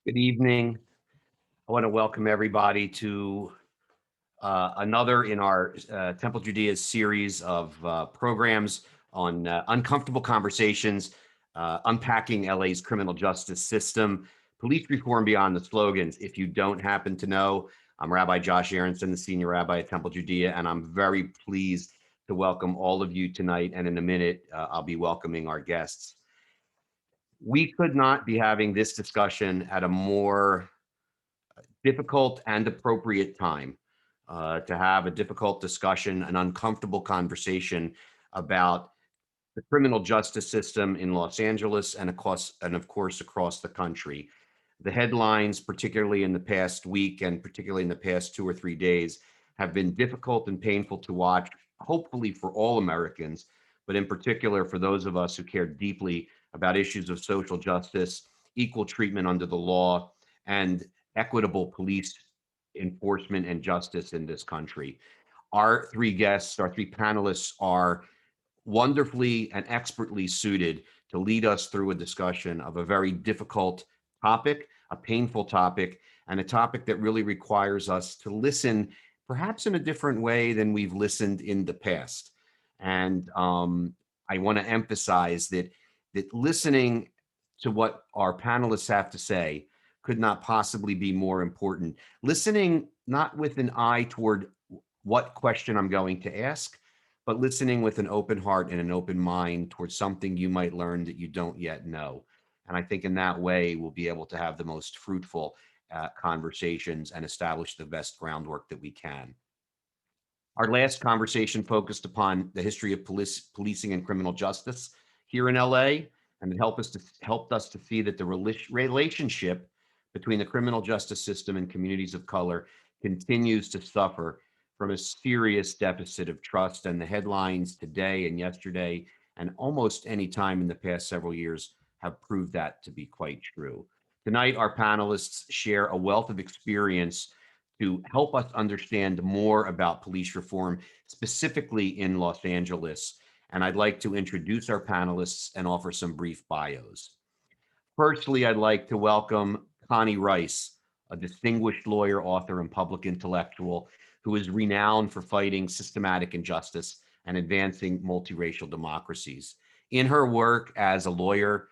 Good evening. I want to welcome everybody to another in our Temple Judea series of programs on uncomfortable conversations, unpacking LA's criminal justice system, police reform beyond the slogans. If you don't happen to know, I'm Rabbi Josh Aronson, the senior rabbi at Temple Judea, and I'm very pleased to welcome all of you tonight. And in a minute, I'll be welcoming our guests. We could not be having this discussion at a more difficult and appropriate time to have a difficult discussion, an uncomfortable conversation about the criminal justice system in Los Angeles and of course across the country. The headlines, particularly in the past week and particularly in the past 2 or 3 days, have been difficult and painful to watch, hopefully for all Americans, but in particular for those of us who care deeply about issues of social justice, equal treatment under the law, and equitable police enforcement and justice in this country. Our three guests, our three panelists are wonderfully and expertly suited to lead us through a discussion of a very difficult topic, a painful topic, and a topic that really requires us to listen perhaps in a different way than we've listened in the past. And I want to emphasize that listening to what our panelists have to say could not possibly be more important. Listening not with an eye toward what question I'm going to ask, but listening with an open heart and an open mind towards something you might learn that you don't yet know. And I think in that way, we'll be able to have the most fruitful conversations and establish the best groundwork that we can. Our last conversation focused upon the history of policing and criminal justice here in LA, and it helped us to see that the relationship between the criminal justice system and communities of color continues to suffer from a serious deficit of trust. And the headlines today and yesterday, and almost any time in the past several years, have proved that to be quite true. Tonight, our panelists share a wealth of experience to help us understand more about police reform, specifically in Los Angeles. And I'd like to introduce our panelists and offer some brief bios. Firstly, I'd like to welcome Connie Rice, a distinguished lawyer, author, and public intellectual who is renowned for fighting systematic injustice and advancing multiracial democracies. In her work as a lawyer,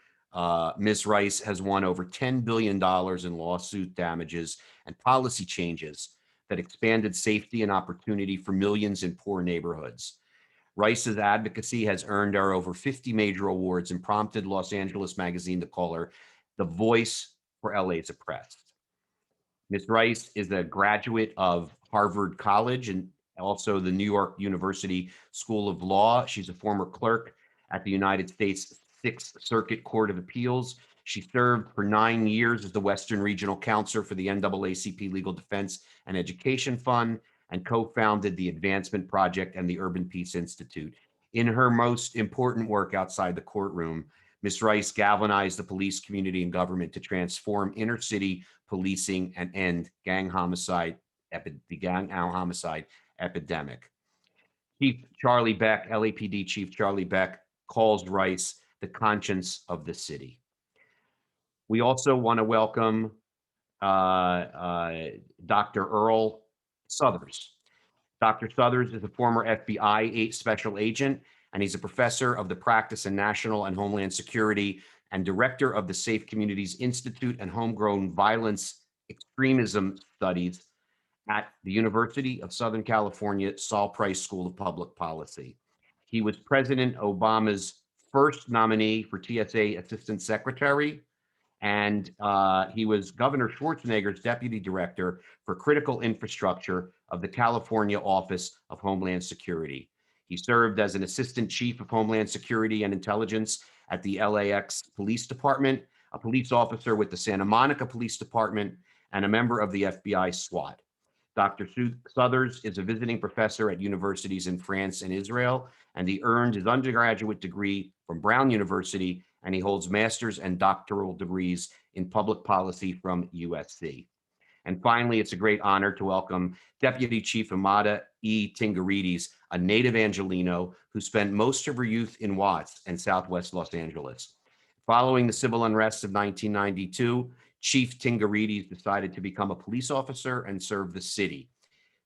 Ms. Rice has won over $10 billion in lawsuit damages and policy changes that expanded safety and opportunity for millions in poor neighborhoods. Rice's advocacy has earned her over 50 major awards and prompted Los Angeles Magazine to call her the voice for LA's oppressed. Ms. Rice is a graduate of Harvard College and also the New York University School of Law. She's a former clerk at the United States Sixth Circuit Court of Appeals. She served for 9 years as the Western Regional Counselor for the NAACP Legal Defense and Education Fund and co-founded the Advancement Project and the Urban Peace Institute. In her most important work outside the courtroom, Ms. Rice galvanized the police community and government to transform inner city policing and end the gang homicide epidemic. Chief Charlie Beck, LAPD Chief Charlie Beck, calls Rice the conscience of the city. We also want to welcome Dr. Earl Suthers. Dr. Suthers is a former FBI special agent, and he's a professor of the practice in national and homeland security and director of the Safe Communities Institute and Homegrown Violence Extremism Studies at the University of Southern California Saul Price School of Public Policy. He was President Obama's first nominee for TSA Assistant Secretary, and he was Governor Schwarzenegger's deputy director for critical infrastructure of the California Office of Homeland Security. He served as an assistant chief of Homeland Security and Intelligence at the LAX Police Department, a police officer with the Santa Monica Police Department, and a member of the FBI SWAT. Dr. Suthers is a visiting professor at universities in France and Israel, and he earned his undergraduate degree from Brown University, and he holds master's and doctoral degrees in public policy from USC. And finally, it's a great honor to welcome Deputy Chief Emada Tingirides, a native Angelino who spent most of her youth in Watts and Southwest Los Angeles. Following the civil unrest of 1992, Chief Tingirides decided to become a police officer and serve the city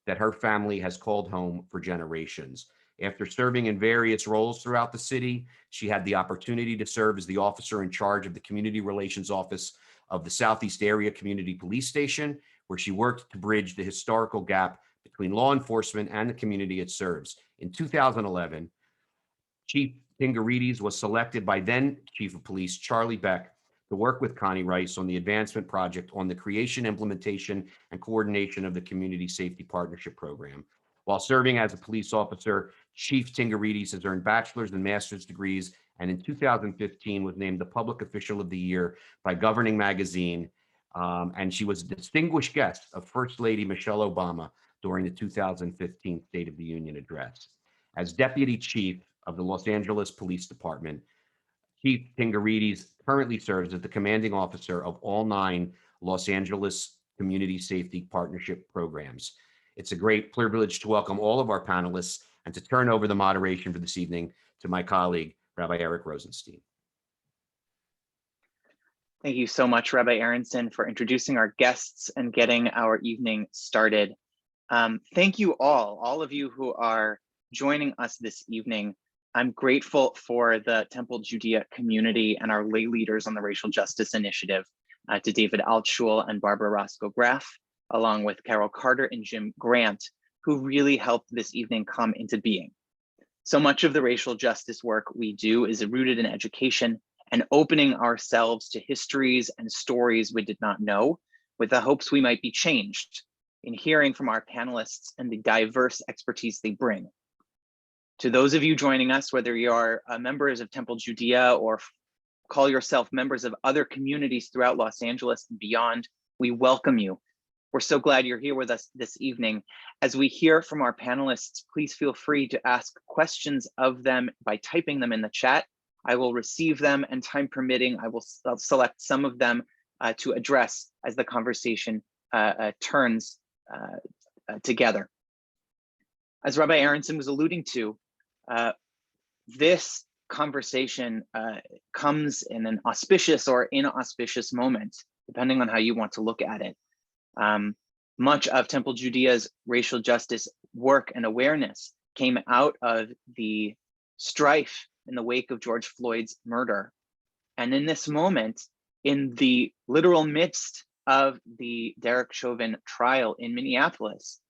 that her family has called home for generations. After serving in various roles throughout the city, she had the opportunity to serve as the officer in charge of the Community Relations Office of the Southeast Area Community Police Station, where she worked to bridge the historical gap between law enforcement and the community it serves. In 2011, Chief Tingirides was selected by then Chief of Police Charlie Beck to work with Connie Rice on the advancement project on the creation, implementation, and coordination of the Community Safety Partnership Program. While serving as a police officer, Chief Tingirides has earned bachelor's and master's degrees, and in 2015 was named the Public Official of the Year by Governing Magazine, and she was a distinguished guest of First Lady Michelle Obama during the 2015 State of the Union address. As Deputy Chief of the Los Angeles Police Department, Chief Tingirides currently serves as the commanding officer of all 9 Los Angeles Community Safety Partnership programs. It's a great privilege to welcome all of our panelists and to turn over the moderation for this evening to my colleague, Rabbi Eric Rosenstein. Thank you so much, Rabbi Aronson, for introducing our guests and getting our evening started. Thank you all of you who are joining us this evening. I'm grateful for the Temple Judea community and our lay leaders on the Racial Justice Initiative, to David Altschul and Barbara Roscoe-Graff, along with Carol Carter and Jim Grant, who really helped this evening come into being. So much of the racial justice work we do is rooted in education and opening ourselves to histories and stories we did not know, with the hopes we might be changed in hearing from our panelists and the diverse expertise they bring. To those of you joining us, whether you are members of Temple Judea or call yourself members of other communities throughout Los Angeles and beyond, we welcome you. We're so glad you're here with us this evening. As we hear from our panelists, please feel free to ask questions of them by typing them in the chat. I will receive them, and time permitting, I will select some of them to address as the conversation turns together. As Rabbi Aronson was alluding to, this conversation comes in an auspicious or inauspicious moment, depending on how you want to look at it. Much of Temple Judea's racial justice work and awareness came out of the strife in the wake of George Floyd's murder. And in this moment, in the literal midst of the Derek Chauvin trial in Minneapolis,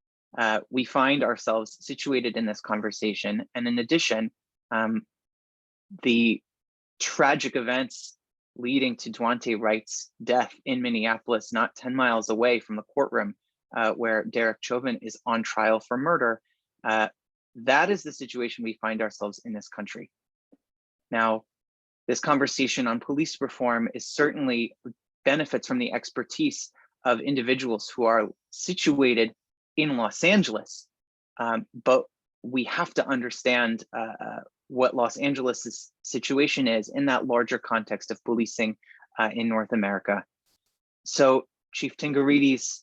we find ourselves situated in this conversation. And in addition, the tragic events leading to Daunte Wright's death in Minneapolis, not 10 miles away from the courtroom where Derek Chauvin is on trial for murder, that is the situation we find ourselves in this country. Now, this conversation on police reform is certainly benefits from the expertise of individuals who are situated in Los Angeles, but we have to understand what Los Angeles' situation is in that larger context of policing in North America. So Chief Tingirides,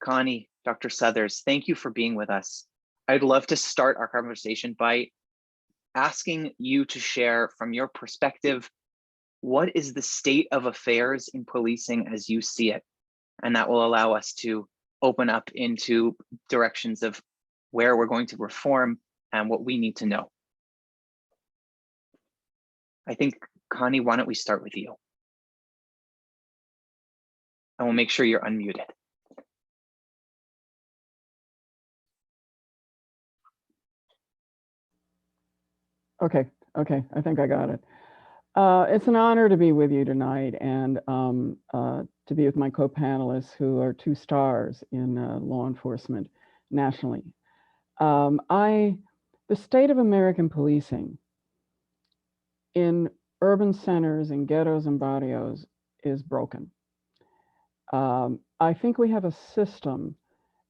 Connie, Dr. Suthers, thank you for being with us. I'd love to start our conversation by asking you to share from your perspective, what is the state of affairs in policing as you see it? And that will allow us to open up into directions of where we're going to reform and what we need to know. I think, Connie, why don't we start with you? And we'll make sure you're unmuted. Okay, I think I got it. It's an honor to be with you tonight and to be with my co-panelists who are 2 stars in law enforcement nationally. The state of American policing in urban centers, in ghettos and barrios is broken. I think we have a system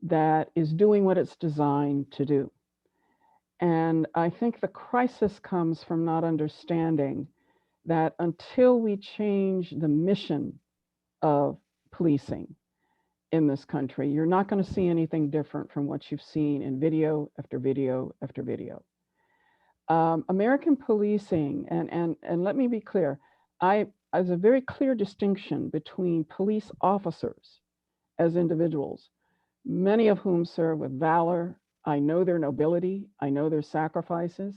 that is doing what it's designed to do. And I think the crisis comes from not understanding that until we change the mission of policing in this country, you're not going to see anything different from what you've seen in video after video after video. American policing, and let me be clear, I there's a very clear distinction between police officers as individuals, many of whom serve with valor. I know their nobility. I know their sacrifices.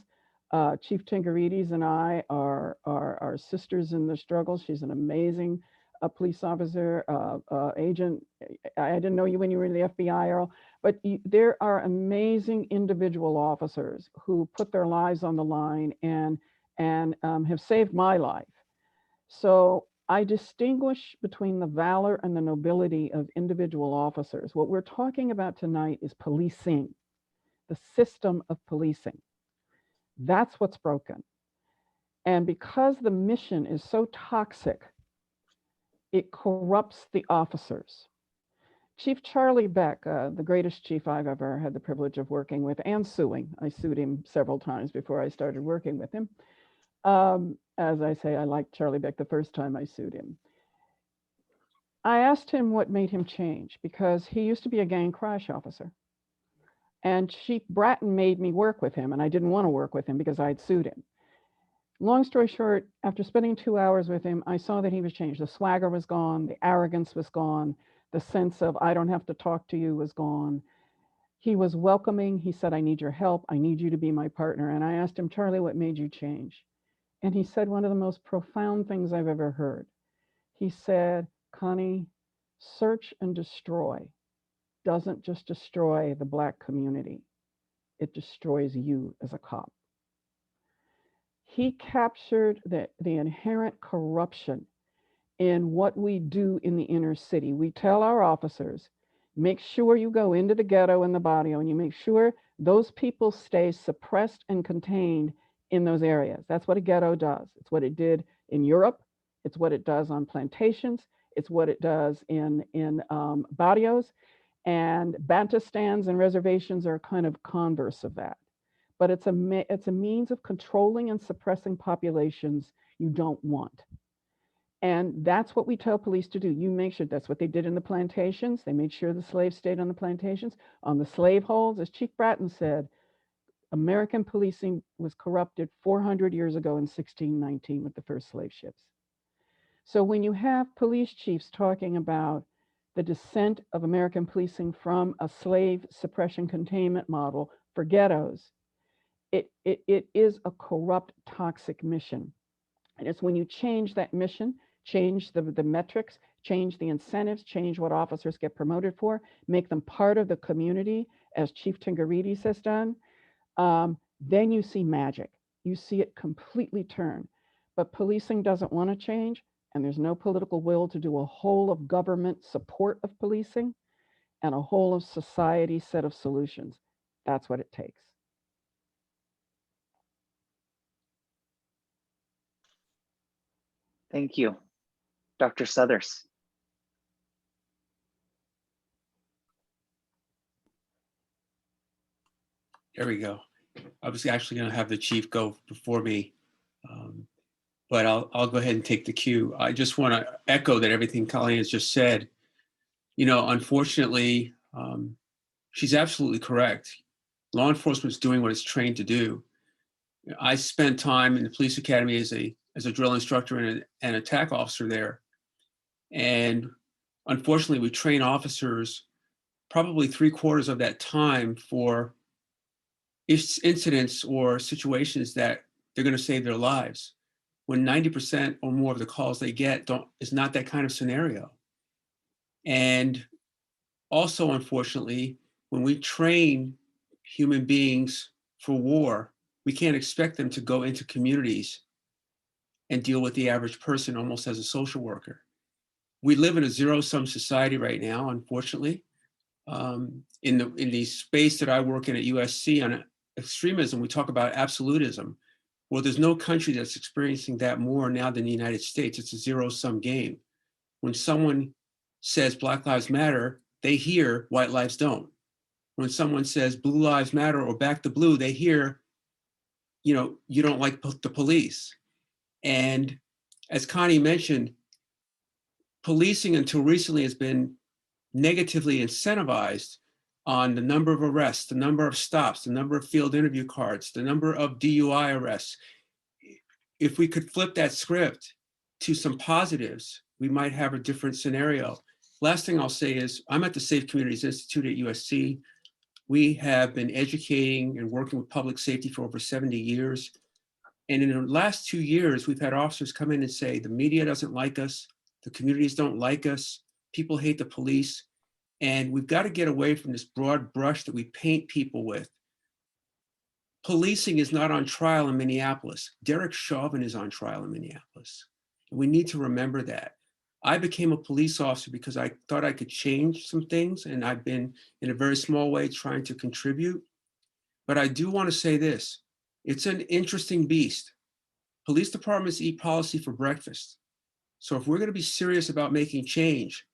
Chief Tingirides and I are sisters in the struggle. She's an amazing police officer, agent. I didn't know you when you were in the FBI, Earl, but there are amazing individual officers who put their lives on the line and have saved my life. So I distinguish between the valor and the nobility of individual officers. What we're talking about tonight is policing, the system of policing. That's what's broken. And because the mission is so toxic, it corrupts the officers. Chief Charlie Beck, the greatest chief I've ever had the privilege of working with and suing. I sued him several times before I started working with him. As I say, I liked Charlie Beck the first time I sued him. I asked him what made him change, because he used to be a gang crash officer. And Chief Bratton made me work with him, and I didn't want to work with him because I had sued him. Long story short, after spending 2 hours with him, I saw that he was changed. The swagger was gone, the arrogance was gone, the sense of I don't have to talk to you was gone. He was welcoming. He said, I need your help. I need you to be my partner. And I asked him, Charlie, what made you change? And he said one of the most profound things I've ever heard. He said, Connie, search and destroy doesn't just destroy the Black community. It destroys you as a cop. He captured the inherent corruption in what we do in the inner city. We tell our officers, make sure you go into the ghetto and the barrio and you make sure those people stay suppressed and contained in those areas. That's what a ghetto does. It's what it did in Europe. It's what it does on plantations. It's what it does in barrios. And bantustans and reservations are kind of converse of that. But it's a means of controlling and suppressing populations you don't want. And that's what we tell police to do. You make sure. That's what they did in the plantations. They made sure the slaves stayed on the plantations. On the slave holds, as Chief Bratton said, American policing was corrupted 400 years ago in 1619 with the first slave ships. So when you have police chiefs talking about the descent of American policing from a slave suppression containment model for ghettos, it is a corrupt, toxic mission. And it's when you change that mission, change the metrics, change the incentives, change what officers get promoted for, make them part of the community, as Chief Tingirides has done, then you see magic. You see it completely turn. But policing doesn't want to change, and there's no political will to do a whole of government support of policing and a whole of society set of solutions. That's what it takes. Thank you. Dr. Suthers. There we go. I was actually going to have the chief go before me, but I'll go ahead and take the cue. I just want to echo that everything Colleen has just said. You know, unfortunately, she's absolutely correct. Law enforcement is doing what it's trained to do. I spent time in the police academy as a drill instructor and an attack officer there. And unfortunately, we train officers probably 3/4 of that time for incidents or situations that they're going to save their lives, when 90% or more of the calls they get is not that kind of scenario. And also, unfortunately, when we train human beings for war, we can't expect them to go into communities and deal with the average person almost as a social worker. We live in a zero-sum society right now, unfortunately. In the space that I work in at USC on extremism, we talk about absolutism. Well, there's no country that's experiencing that more now than the United States. It's a zero-sum game. When someone says Black Lives Matter, they hear white lives don't. When someone says Blue Lives Matter or Back the Blue, they hear, you know, you don't like the police. And as Connie mentioned, policing until recently has been negatively incentivized on the number of arrests, the number of stops, the number of field interview cards, the number of DUI arrests. If we could flip that script to some positives, we might have a different scenario. Last thing I'll say is I'm at the Safe Communities Institute at USC. We have been educating and working with public safety for over 70 years. And in the last 2 years, we've had officers come in and say, the media doesn't like us, the communities don't like us, people hate the police. And we've got to get away from this broad brush that we paint people with. Policing is not on trial in Minneapolis. Derek Chauvin is on trial in Minneapolis. And we need to remember that. I became a police officer because I thought I could change some things, and I've been, in a very small way, trying to contribute. But I do want to say this. It's an interesting beast. Police departments eat policy for breakfast. So if we're going to be serious about making change,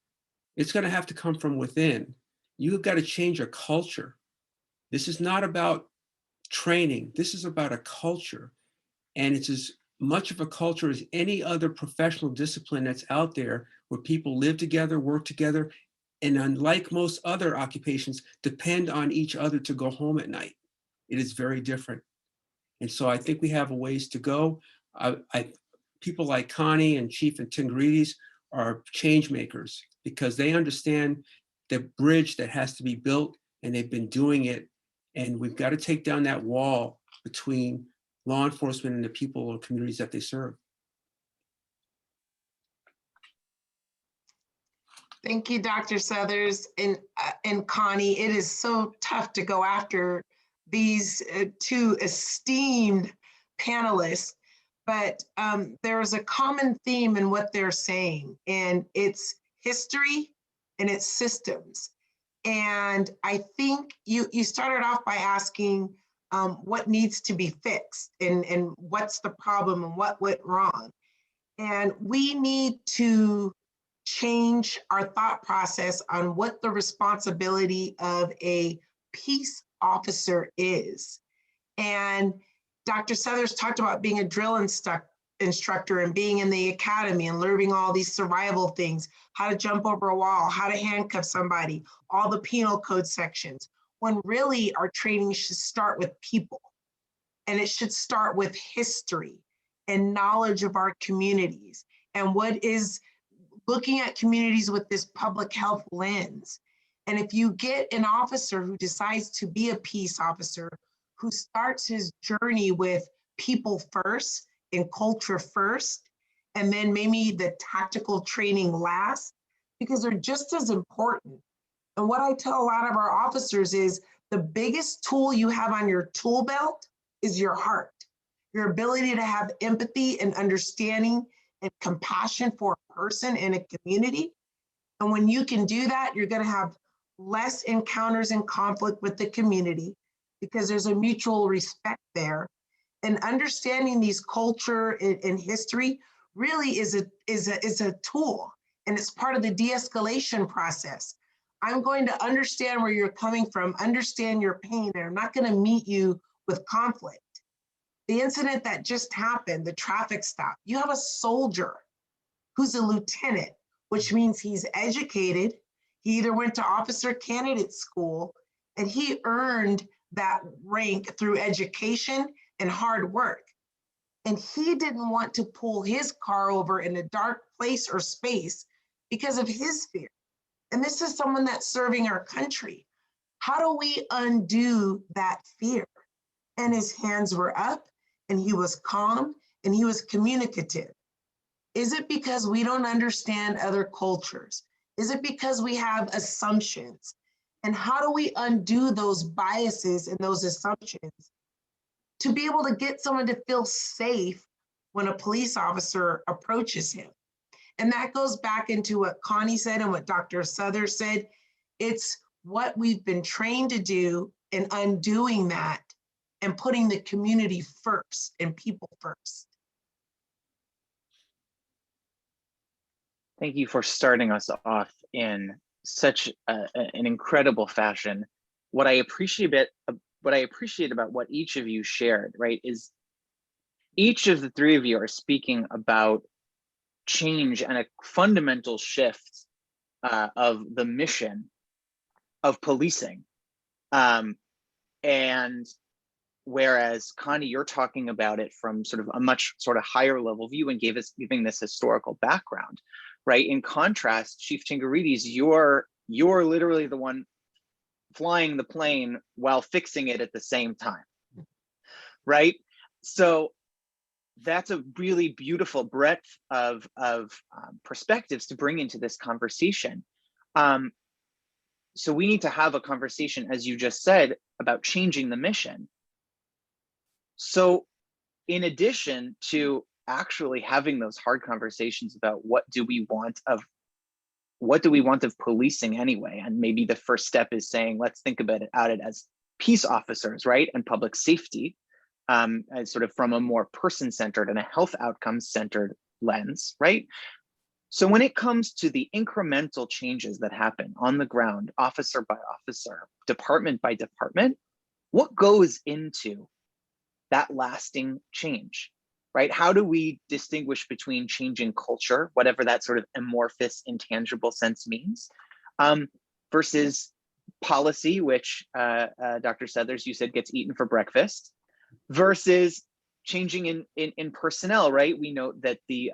it's going to have to come from within. You've got to change a culture. This is not about training. This is about a culture. And it's as much of a culture as any other professional discipline that's out there, where people live together, work together, and unlike most other occupations, depend on each other to go home at night. It is very different. And so I think we have a ways to go. People like Connie and Chief Tingirides are change makers because they understand the bridge that has to be built, and they've been doing it. And we've got to take down that wall between law enforcement and the people or communities that they serve. Thank you, Dr. Suthers and Connie. It is so tough to go after these two esteemed panelists, but there's a common theme in what they're saying, and it's history and it's systems. And I think you started off by asking what needs to be fixed and what's the problem and what went wrong. And we need to change our thought process on what the responsibility of a peace officer is. And Dr. Suthers talked about being a drill instructor and being in the academy and learning all these survival things, how to jump over a wall, how to handcuff somebody, all the penal code sections, when really our training should start with people. And it should start with history and knowledge of our communities and what is looking at communities with this public health lens. And if you get an officer who decides to be a peace officer, who starts his journey with people first and culture first, and then maybe the tactical training last, because they're just as important. And what I tell a lot of our officers is the biggest tool you have on your tool belt is your heart, your ability to have empathy and understanding and compassion for a person in a community. And when you can do that, you're going to have less encounters and conflict with the community because there's a mutual respect there. And understanding these culture and history really is a tool, and it's part of the de-escalation process. I'm going to understand where you're coming from, understand your pain, and I'm not going to meet you with conflict. The incident that just happened, the traffic stop, you have a soldier who's a lieutenant, which means he's educated. He either went to officer candidate school, and he earned that rank through education and hard work. And he didn't want to pull his car over in a dark place or space because of his fear. And this is someone that's serving our country. How do we undo that fear? And his hands were up, and he was calm, and he was communicative. Is it because we don't understand other cultures? Is it because we have assumptions? And how do we undo those biases and those assumptions to be able to get someone to feel safe when a police officer approaches him? And that goes back into what Connie said and what Dr. Suthers said. It's what we've been trained to do and undoing that and putting the community first and people first. Thank you for starting us off in such an incredible fashion. What I appreciate about what each of you shared, right, is each of the three of you are speaking about change and a fundamental shift of the mission of policing. And Whereas Connie, you're talking about it from sort of a much sort of higher level view and giving this historical background, right? In contrast, Chief Tingirides, you're literally the one flying the plane while fixing it at the same time, right? So that's a really beautiful breadth of perspectives to bring into this conversation. So we need to have a conversation, as you just said, about changing the mission. So in addition to actually having those hard conversations about what do we want of policing anyway, and maybe the first step is saying, let's think about it as peace officers, right? And public safety, as sort of from a more person-centered and a health outcomes-centered lens, right? So when it comes to the incremental changes that happen on the ground, officer by officer, department by department, what goes into that lasting change, right? How do we distinguish between changing culture, whatever that sort of amorphous, intangible sense means, versus policy, which Dr. Southers, you said gets eaten for breakfast, versus changing in personnel, right? We note that the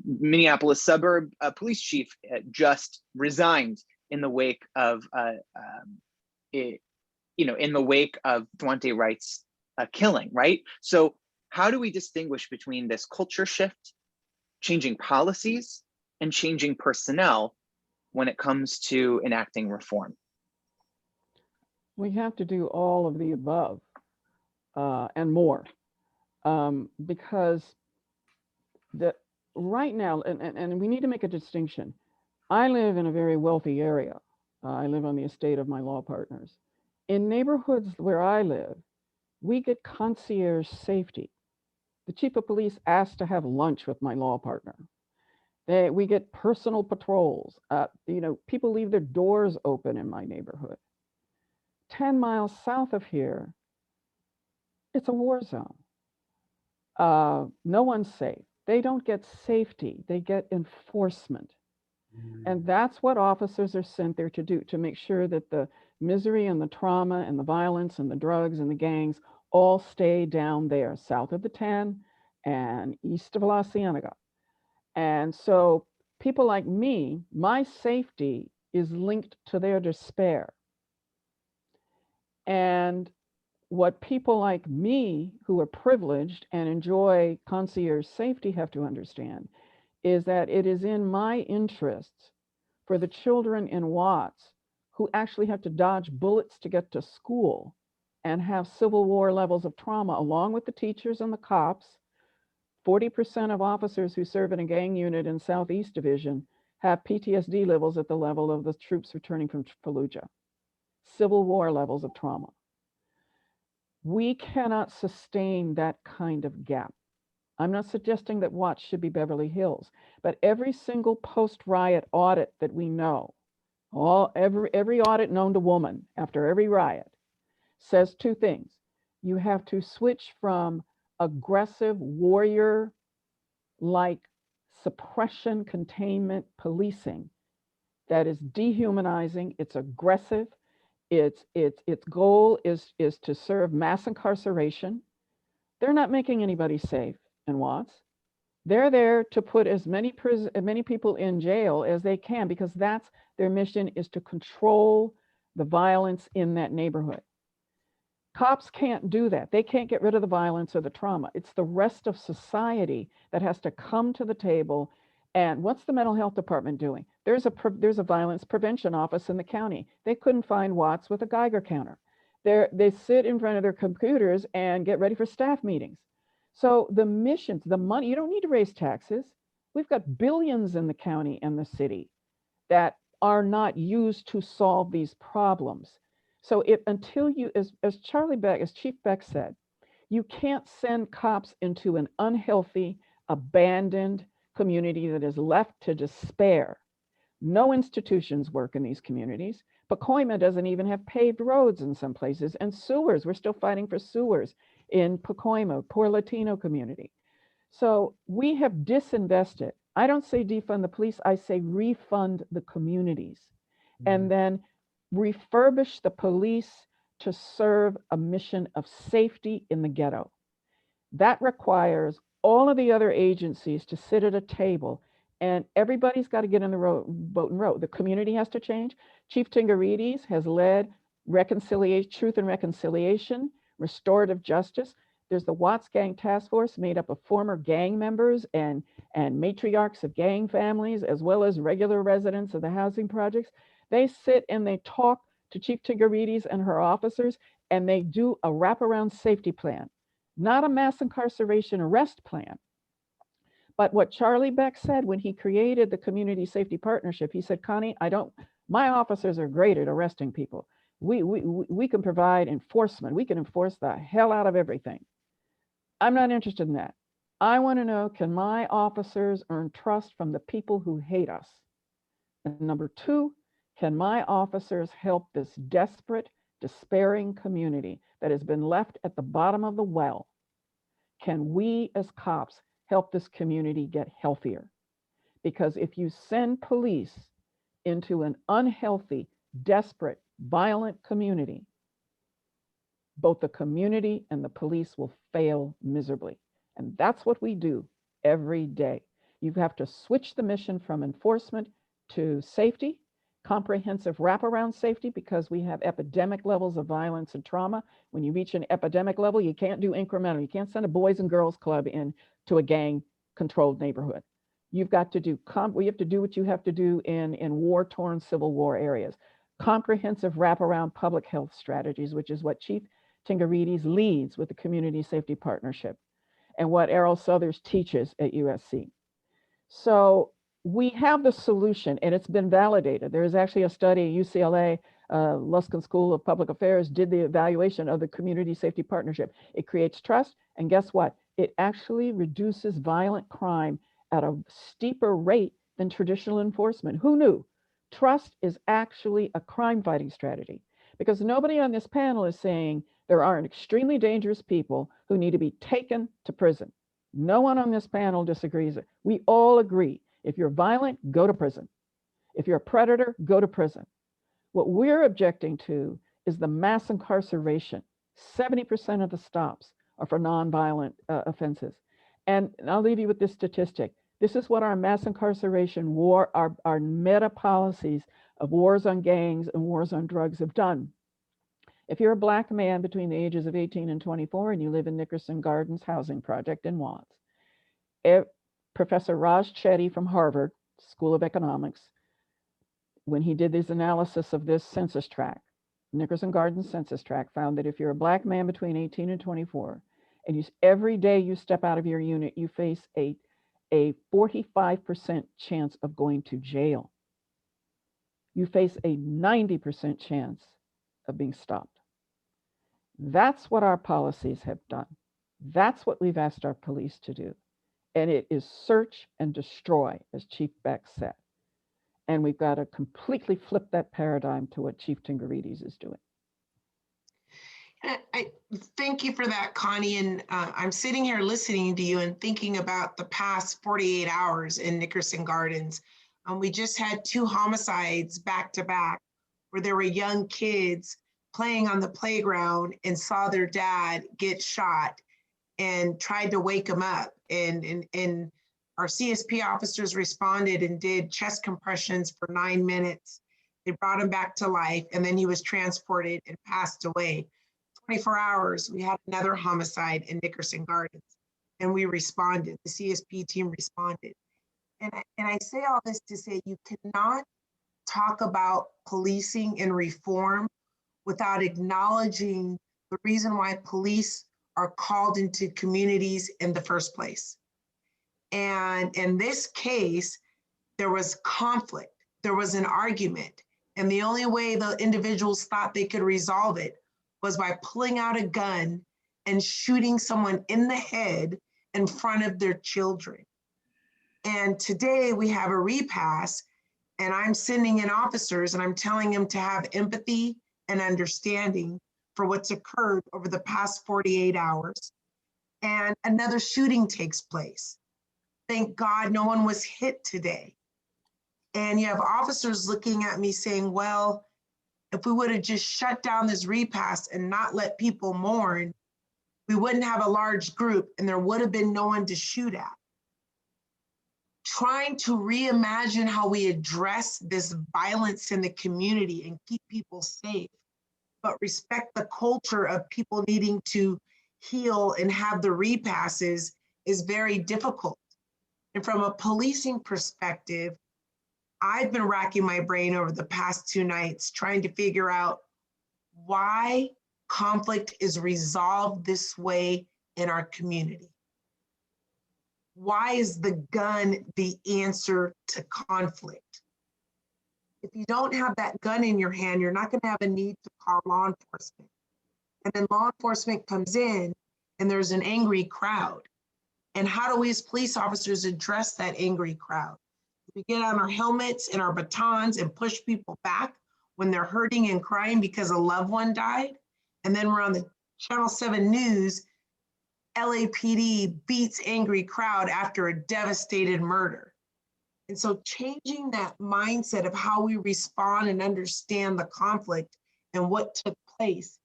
Minneapolis suburb police chief just resigned in the wake of in the wake of Connie Rice's killing, right? So how do we distinguish between this culture shift, changing policies, and changing personnel when it comes to enacting reform? We have to do all of the above and more, because right now, and we need to make a distinction. I live in a very wealthy area. I live on the estate of my law partners. In neighborhoods where I live, we get concierge safety. The chief of police asked to have lunch with my law partner. We get personal patrols. People leave their doors open in my neighborhood. 10 miles south of here, it's a war zone. No one's safe. They don't get safety, they get enforcement. And that's what officers are sent there to do, to make sure that the misery and the trauma and the violence and the drugs and the gangs all stay down there, south of the 10 and east of La Cienega. And so people like me, my safety is linked to their despair. And what people like me who are privileged and enjoy concierge safety have to understand is that it is in my interests for the children in Watts who actually have to dodge bullets to get to school and have Civil War levels of trauma, along with the teachers and the cops. 40% of officers who serve in a gang unit in Southeast Division have PTSD levels at the level of the troops returning from Fallujah. Civil War levels of trauma. We cannot sustain that kind of gap. I'm not suggesting that Watts should be Beverly Hills, but every single post-riot audit that we know, every audit known to woman after every riot, says two things. You have to switch from aggressive warrior-like suppression, containment, policing that is dehumanizing, it's aggressive, its goal is to serve mass incarceration. They're not making anybody safe in Watts. They're there to put as many people in jail as they can, because that's their mission, is to control the violence in that neighborhood. Cops can't do that. They can't get rid of the violence or the trauma. It's the rest of society that has to come to the table. And what's the mental health department doing? There's a violence prevention office in the county. They couldn't find Watts with a Geiger counter. They sit in front of their computers and get ready for staff meetings. So the missions, the money, you don't need to raise taxes. We've got billions in the county and the city that are not used to solve these problems. So until you, as Chief Beck said, you can't send cops into an unhealthy, abandoned community that is left to despair. No institutions work in these communities. Pacoima doesn't even have paved roads in some places, and sewers. We're still fighting for sewers in Pacoima, poor Latino community. So we have disinvested. I don't say defund the police, I say refund the communities. And then refurbish the police to serve a mission of safety in the ghetto. That requires all of the other agencies to sit at a table, and everybody's got to get in the boat and row. The community has to change. Chief Tingirides has led reconciliation, truth and reconciliation, restorative justice. There's the Watts Gang Task Force made up of former gang members and matriarchs of gang families, as well as regular residents of the housing projects. They sit and they talk to Chief Tingirides and her officers, and they do a wraparound safety plan, not a mass incarceration arrest plan. But what Charlie Beck said when he created the Community Safety Partnership, he said, Connie, my officers are great at arresting people. We can provide enforcement. We can enforce the hell out of everything. I'm not interested in that. I want to know, can my officers earn trust from the people who hate us? And number two, can my officers help this desperate, despairing community that has been left at the bottom of the well? Can we as cops help this community get healthier? Because if you send police into an unhealthy, desperate, violent community, both the community and the police will fail miserably. And that's what we do every day. You have to switch the mission from enforcement to safety, comprehensive wraparound safety, because we have epidemic levels of violence and trauma. When you reach an epidemic level, you can't do incremental. You can't send a Boys and Girls Club into a gang-controlled neighborhood. You've got to do, we have to do what you have to do in war-torn Civil War areas. Comprehensive wraparound public health strategies, which is what Chief Tingirides leads with the Community Safety Partnership and what Erroll Southers teaches at USC. So we have the solution, and it's been validated. There is actually a study at UCLA, Luskin School of Public Affairs did the evaluation of the Community Safety Partnership. It creates trust, and guess what? It actually reduces violent crime at a steeper rate than traditional enforcement. Who knew? Trust is actually a crime fighting strategy, because nobody on this panel is saying there aren't extremely dangerous people who need to be taken to prison. No one on this panel disagrees. We all agree. If you're violent, go to prison. If you're a predator, go to prison. What we're objecting to is the mass incarceration. 70% of the stops are for nonviolent offenses. And I'll leave you with this statistic. This is what our mass incarceration war, our meta policies of wars on gangs and wars on drugs have done. If you're a Black man between the ages of 18 and 24 and you live in Nickerson Gardens housing project in Watts, Professor Raj Chetty from Harvard School of Economics, when he did his analysis of this census tract, Nickerson Gardens census tract, found that if you're a Black man between 18 and 24, and every day you step out of your unit, you face a 45% chance of going to jail. You face a 90% chance of being stopped. That's what our policies have done. That's what we've asked our police to do. And it is search and destroy, as Chief Beck said. And we've got to completely flip that paradigm to what Chief Tingirides is doing. I thank you for that, Connie. And I'm sitting here listening to you and thinking about the past 48 hours in Nickerson Gardens. We just had 2 homicides back to back where there were young kids playing on the playground and saw their dad get shot and tried to wake him up. And our CSP officers responded and did chest compressions for 9 minutes. They brought him back to life, and then he was transported and passed away. 24 hours, we had another homicide in Nickerson Gardens, and we responded. The CSP team responded. And I say all this to say you cannot talk about policing and reform without acknowledging the reason why police are called into communities in the first place. And in this case, there was conflict, there was an argument, and the only way the individuals thought they could resolve it was by pulling out a gun and shooting someone in the head in front of their children. And today we have a repass, and I'm sending in officers and I'm telling them to have empathy and understanding for what's occurred over the past 48 hours. And another shooting takes place. Thank God no one was hit today. And you have officers looking at me saying, well, if we would have just shut down this repast and not let people mourn, we wouldn't have a large group and there would have been no one to shoot at. Trying to reimagine how we address this violence in the community and keep people safe, but respect the culture of people needing to heal and have the repasses is very difficult. And from a policing perspective, I've been racking my brain over the past 2 nights trying to figure out why conflict is resolved this way in our community. Why is the gun the answer to conflict? If you don't have that gun in your hand, you're not going to have a need to call law enforcement. And then law enforcement comes in and there's an angry crowd. And how do we as police officers address that angry crowd? We get on our helmets and our batons and push people back when they're hurting and crying because a loved one died. And then we're on the Channel 7 News, LAPD beats angry crowd after a devastated murder. And so changing that mindset of how we respond and understand the conflict and what took place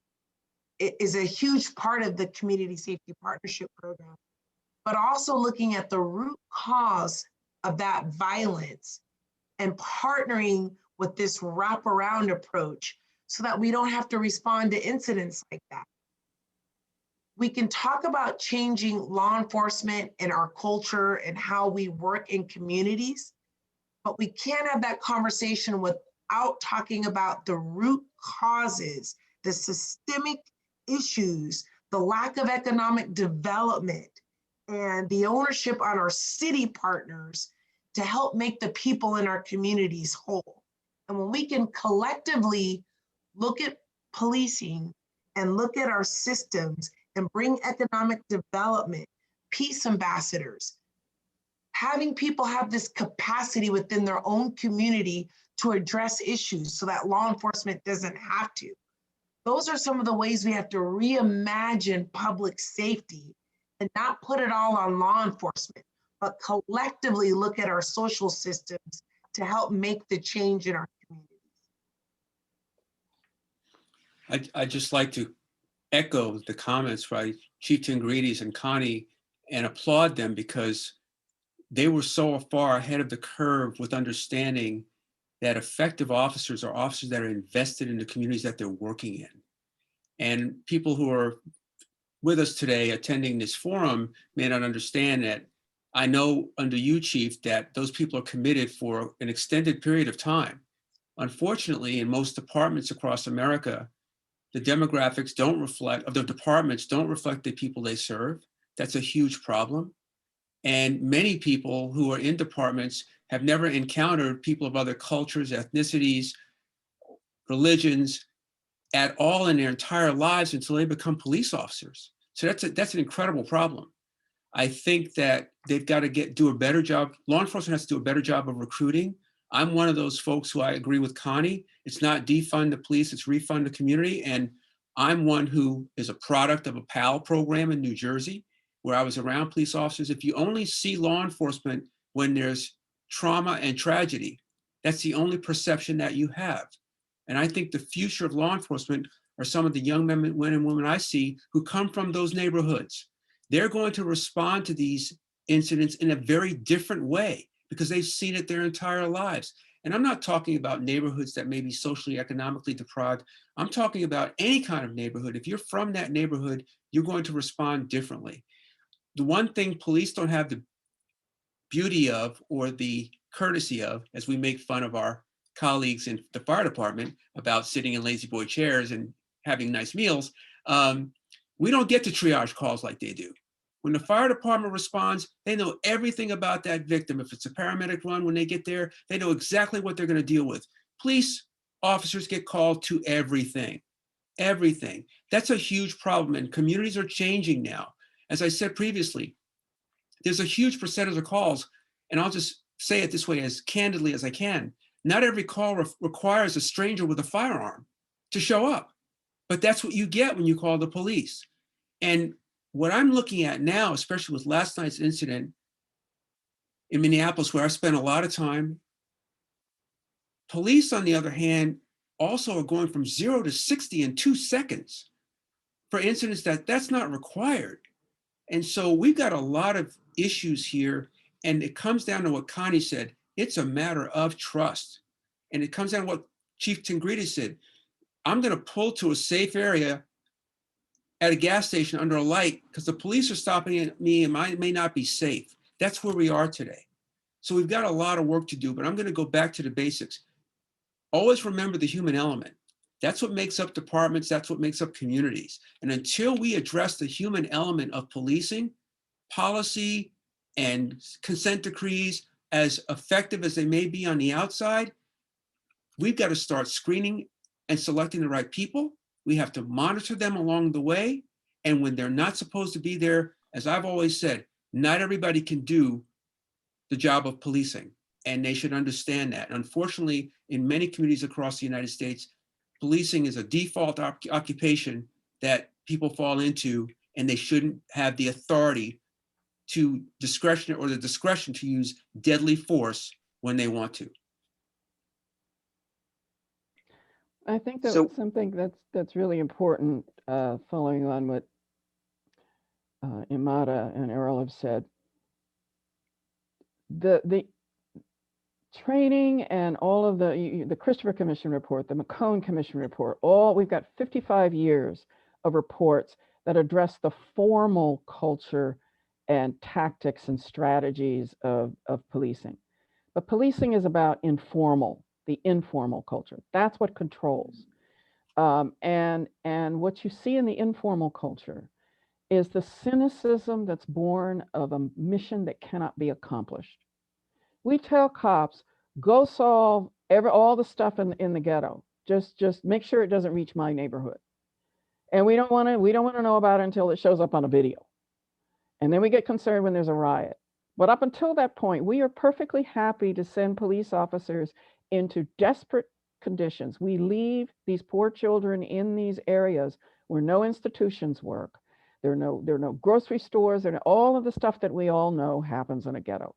is a huge part of the Community Safety Partnership Program. But also looking at the root cause of that violence and partnering with this wraparound approach so that we don't have to respond to incidents like that. We can talk about changing law enforcement and our culture and how we work in communities, but we can't have that conversation without talking about the root causes, the systemic issues, the lack of economic development, and the ownership on our city partners to help make the people in our communities whole. And when we can collectively look at policing and look at our systems and bring economic development, peace ambassadors, having people have this capacity within their own community to address issues so that law enforcement doesn't have to. Those are some of the ways we have to reimagine public safety and not put it all on law enforcement, but collectively look at our social systems to help make the change in our communities. I'd just like to echo the comments by Chief Tingirides and Connie and applaud them because they were so far ahead of the curve with understanding that effective officers are officers that are invested in the communities that they're working in. And people who are with us today attending this forum may not understand that. I know under you, Chief, that those people are committed for an extended period of time. Unfortunately, in most departments across America, the demographics of the departments don't reflect the people they serve. That's a huge problem. And many people who are in departments have never encountered people of other cultures, ethnicities, religions at all in their entire lives until they become police officers. So that's an incredible problem. I think that they've got to do a better job. Law enforcement has to do a better job of recruiting. I'm one of those folks who I agree with Connie. It's not defund the police, it's refund the community. And I'm one who is a product of a PAL program in New Jersey, where I was around police officers. If you only see law enforcement when there's trauma and tragedy, that's the only perception that you have. And I think the future of law enforcement are some of the young men and women I see who come from those neighborhoods. They're going to respond to these incidents in a very different way because they've seen it their entire lives. And I'm not talking about neighborhoods that may be socially, economically deprived. I'm talking about any kind of neighborhood. If you're from that neighborhood, you're going to respond differently. The one thing police don't have the beauty of or the courtesy of, as we make fun of our colleagues in the fire department about sitting in lazy boy chairs and having nice meals, we don't get to triage calls like they do. When the fire department responds, they know everything about that victim. If it's a paramedic run, when they get there, they know exactly what they're going to deal with. Police officers get called to everything, everything. That's a huge problem, and communities are changing now. As I said previously, there's a huge percentage of calls, and I'll just say it this way as candidly as I can. Not every call requires a stranger with a firearm to show up, but that's what you get when you call the police. And what I'm looking at now, especially with last night's incident in Minneapolis, where I spent a lot of time, police, on the other hand, also are going from 0 to 60 in 2 seconds for incidents that's not required. And so we've got a lot of issues here. And it comes down to what Connie said. It's a matter of trust. And it comes down to what Chief Tingirides said. I'm going to pull to a safe area at a gas station under a light because the police are stopping at me and I may not be safe. That's where we are today. So we've got a lot of work to do, but I'm going to go back to the basics. Always remember the human element. That's what makes up departments. That's what makes up communities. And until we address the human element of policing, policy and consent decrees, as effective as they may be on the outside, we've got to start screening and selecting the right people. We have to monitor them along the way. And when they're not supposed to be there, as I've always said, not everybody can do the job of policing, and they should understand that. Unfortunately, in many communities across the United States, policing is a default occupation that people fall into, and they shouldn't have the authority to discretion or the discretion to use deadly force when they want to. I think that So- something that's really important, following on what Emada and Erroll have said. The training and all of the Christopher Commission report, the McCone Commission report, we've got 55 years of reports that address the formal culture and tactics and strategies of policing. But policing is about the informal culture. That's what controls. And what you see in the informal culture is the cynicism that's born of a mission that cannot be accomplished. We tell cops, go solve all the stuff in the ghetto. Just make sure it doesn't reach my neighborhood. And we don't want to know about it until it shows up on a video. And then we get concerned when there's a riot. But up until that point, we are perfectly happy to send police officers into desperate conditions. We leave these poor children in these areas where no institutions work. There are no grocery stores. All of the stuff that we all know happens in a ghetto.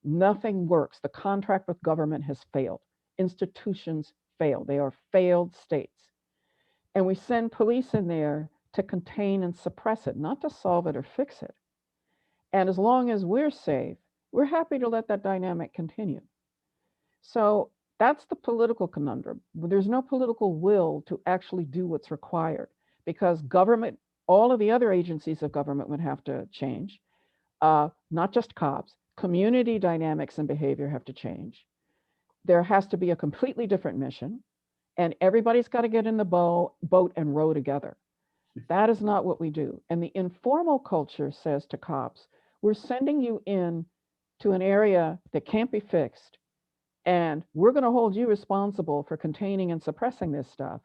Nothing works. The contract with government has failed. Institutions fail. They are failed states. And we send police in there to contain and suppress it, not to solve it or fix it. And as long as we're safe, we're happy to let that dynamic continue. So that's the political conundrum. There's no political will to actually do what's required because government, all of the other agencies of government would have to change, not just cops. Community dynamics and behavior have to change. There has to be a completely different mission, and everybody's got to get in the boat and row together. That is not what we do. And the informal culture says to cops, we're sending you in to an area that can't be fixed, and we're going to hold you responsible for containing and suppressing this stuff.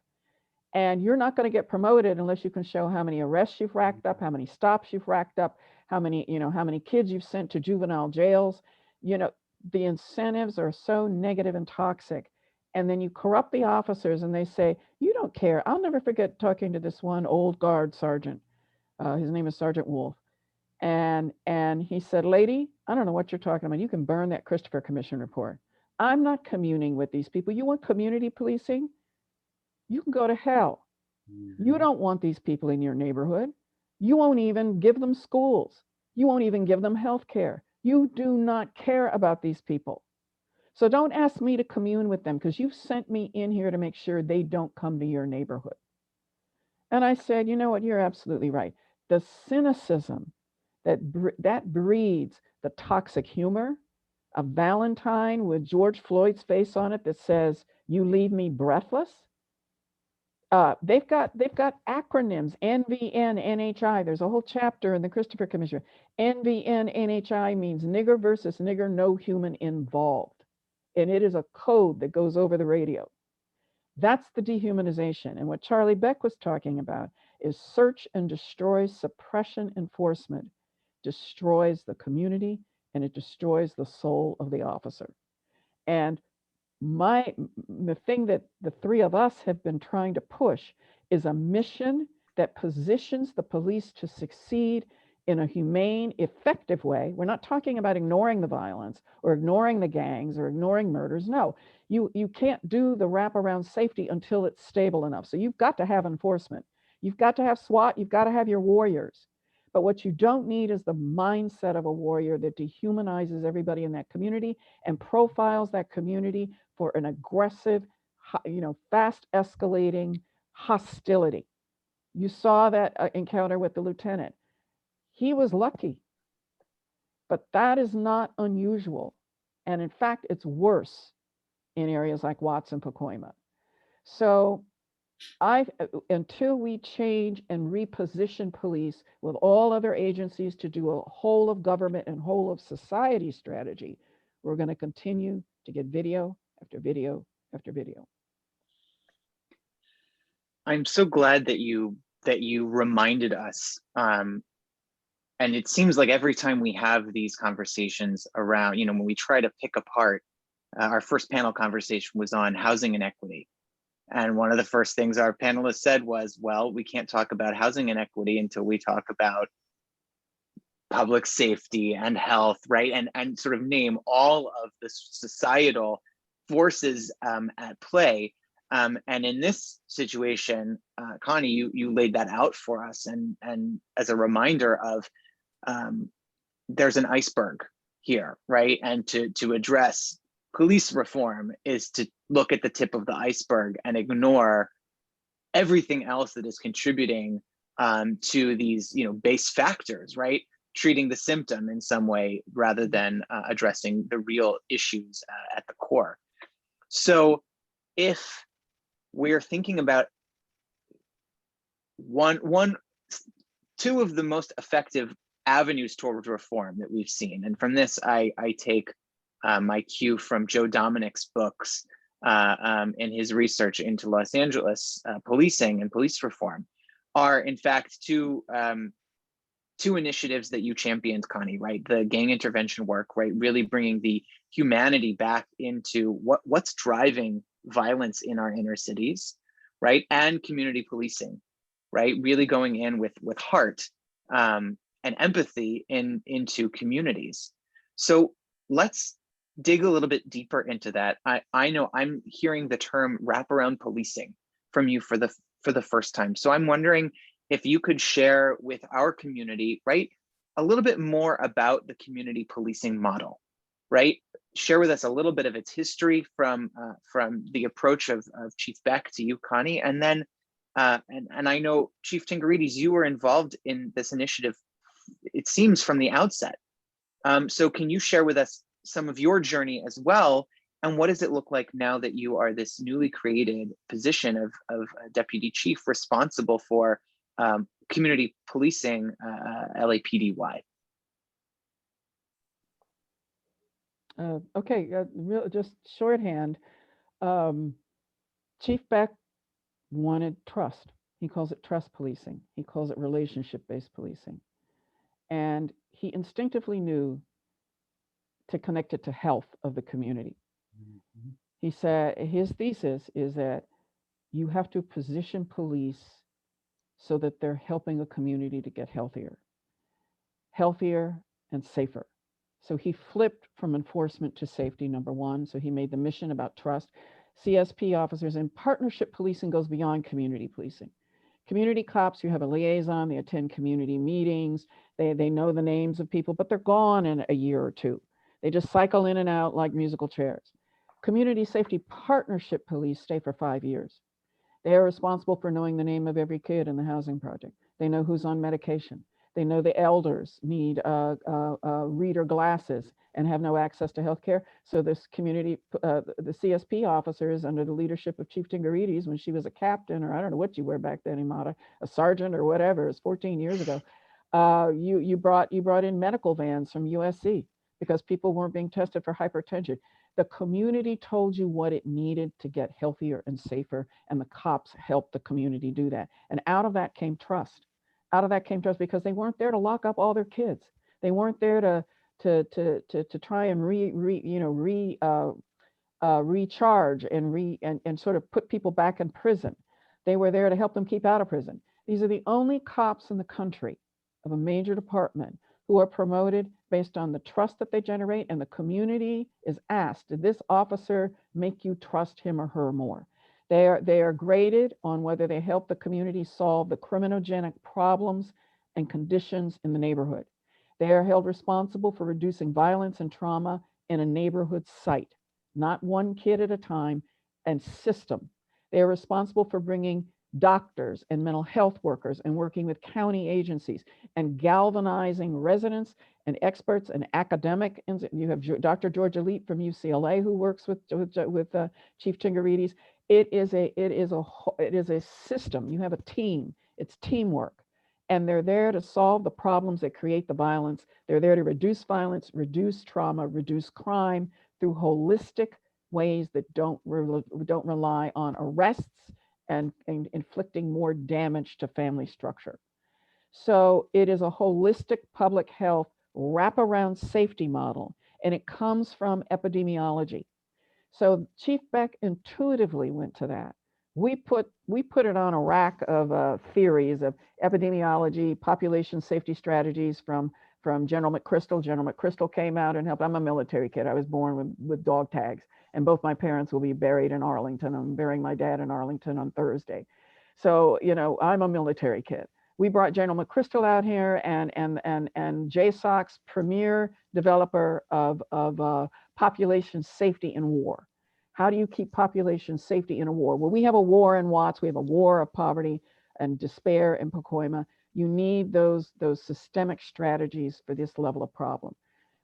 And you're not going to get promoted unless you can show how many arrests you've racked up, how many stops you've racked up, how many kids you've sent to juvenile jails. The incentives are so negative and toxic. And then you corrupt the officers and they say, you don't care. I'll never forget talking to this one old guard sergeant. His name is Sergeant Wolf. And he said, lady, I don't know what you're talking about. You can burn that Christopher Commission report. I'm not communing with these people. You want community policing? You can go to hell. You don't want these people in your neighborhood. You won't even give them schools. You won't even give them health care. You do not care about these people. So don't ask me to commune with them because you've sent me in here to make sure they don't come to your neighborhood. And I said, you know what? You're absolutely right. The cynicism that breeds the toxic humor, a Valentine with George Floyd's face on it that says, you leave me breathless. They've got acronyms, NVN, NHI. There's a whole chapter in the Christopher Commission. NVN, NHI means nigger versus nigger, no human involved. And it is a code that goes over the radio. That's the dehumanization. And what Charlie Beck was talking about is search and destroy suppression enforcement destroys the community and it destroys the soul of the officer. And the thing that the three of us have been trying to push is a mission that positions the police to succeed in a humane, effective way. We're not talking about ignoring the violence or ignoring the gangs or ignoring murders. No, you can't do the wraparound safety until it's stable enough. So you've got to have enforcement. You've got to have SWAT. You've got to have your warriors. But what you don't need is the mindset of a warrior that dehumanizes everybody in that community and profiles that community for an aggressive, fast escalating hostility. You saw that encounter with the lieutenant. He was lucky, but that is not unusual. And in fact, it's worse in areas like Watts and Pacoima. So until we change and reposition police with all other agencies to do a whole of government and whole of society strategy, we're going to continue to get video after video after video. I'm so glad that you reminded us. And it seems like every time we have these conversations around, when we try to pick apart, our first panel conversation was on housing inequity. And one of the first things our panelists said was, well, we can't talk about housing inequity until we talk about public safety and health, right? And sort of name all of the societal forces at play. And in this situation, Connie, you laid that out for us, and as a reminder of there's an iceberg here, right? And to address police reform is to look at the tip of the iceberg and ignore everything else that is contributing to these, base factors, right? Treating the symptom in some way rather than addressing the real issues at the core. So if we're thinking about two of the most effective avenues towards reform that we've seen, and from this I take my cue from Joe Dominic's books in his research into Los Angeles policing and police reform, are in fact two initiatives that you championed, Connie, right? The gang intervention work, right? Really bringing the humanity back into what's driving violence in our inner cities, right? And community policing, right? Really going in with heart and empathy into communities. So let's dig a little bit deeper into that. I know I'm hearing the term wraparound policing from you for the first time. So I'm wondering if you could share with our community, right, a little bit more about the community policing model, right? Share with us a little bit of its history from the approach of Chief Beck to you, Connie, and then and I know Chief Tingirides, you were involved in this initiative, it seems, from the outset. So can you share with us some of your journey as well, and what does it look like now that you are this newly created position of deputy chief responsible for community policing LAPD-wide? Okay, just shorthand. Chief Beck wanted trust. He calls it trust policing. He calls it relationship-based policing. And he instinctively knew to connect it to health of the community. Mm-hmm. He said his thesis is that you have to position police so that they're helping a community to get healthier and safer. So he flipped from enforcement to safety, number one. So he made the mission about trust. CSP officers and partnership policing goes beyond community policing. Community cops, you have a liaison, they attend community meetings, they know the names of people, but they're gone in a year or two. They just cycle in and out like musical chairs. Community safety partnership police stay for 5 years. They are responsible for knowing the name of every kid in the housing project. They know who's on medication. They know the elders need reader glasses and have no access to health care. So this community, the CSP officers under the leadership of Chief Tingirides, when she was a captain, or I don't know what you were back then, Emada, a sergeant or whatever, it was 14 years ago, you brought in medical vans from USC because people weren't being tested for hypertension. The community told you what it needed to get healthier and safer, and the cops helped the community do that. And out of that came trust. Out of that came trust because they weren't there to lock up all their kids. They weren't there to try and recharge and sort of put people back in prison. They were there to help them keep out of prison. These are the only cops in the country of a major department who are promoted based on the trust that they generate, and the community is asked, did this officer make you trust him or her more? They are graded on whether they help the community solve the criminogenic problems and conditions in the neighborhood. They are held responsible for reducing violence and trauma in a neighborhood site, not one kid at a time, and system. They are responsible for bringing doctors and mental health workers and working with county agencies and galvanizing residents and experts and academic. You have Dr. George Elite from UCLA who works with Chief Tingirides. It is a system. You have a team. It's teamwork, and they're there to solve the problems that create the violence. They're there to reduce violence, reduce trauma, reduce crime through holistic ways that don't rely on arrests and inflicting more damage to family structure. So it is a holistic public health wraparound safety model, and it comes from epidemiology. So Chief Beck intuitively went to that. We put it on a rack of theories of epidemiology, population safety strategies from General McChrystal. General McChrystal came out and helped. I'm a military kid. I was born with dog tags, and both my parents will be buried in Arlington. I'm burying my dad in Arlington on Thursday. So, I'm a military kid. We brought General McChrystal out here, and JSOC's premier developer of population safety in war. How do you keep population safety in a war? Well, we have a war in Watts. We have a war of poverty and despair in Pacoima. You need those systemic strategies for this level of problem.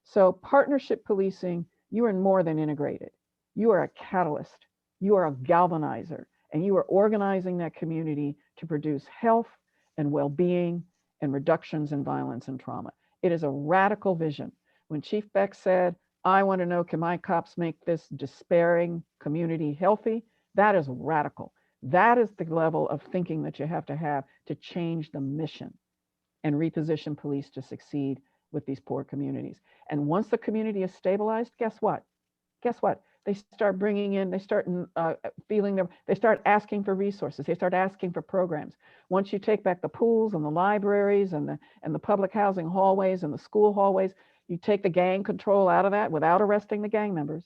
So partnership policing, you are more than integrated. You are a catalyst. You are a galvanizer, and you are organizing that community to produce health and well-being and reductions in violence and trauma. It is a radical vision. When Chief Beck said, I want to know, can my cops make this despairing community healthy? That is radical. That is the level of thinking that you have to change the mission and reposition police to succeed with these poor communities. And once the community is stabilized, guess what? They start bringing in, they start they start asking for resources. They start asking for programs. Once you take back the pools and the libraries and the public housing hallways and the school hallways, you take the gang control out of that without arresting the gang members,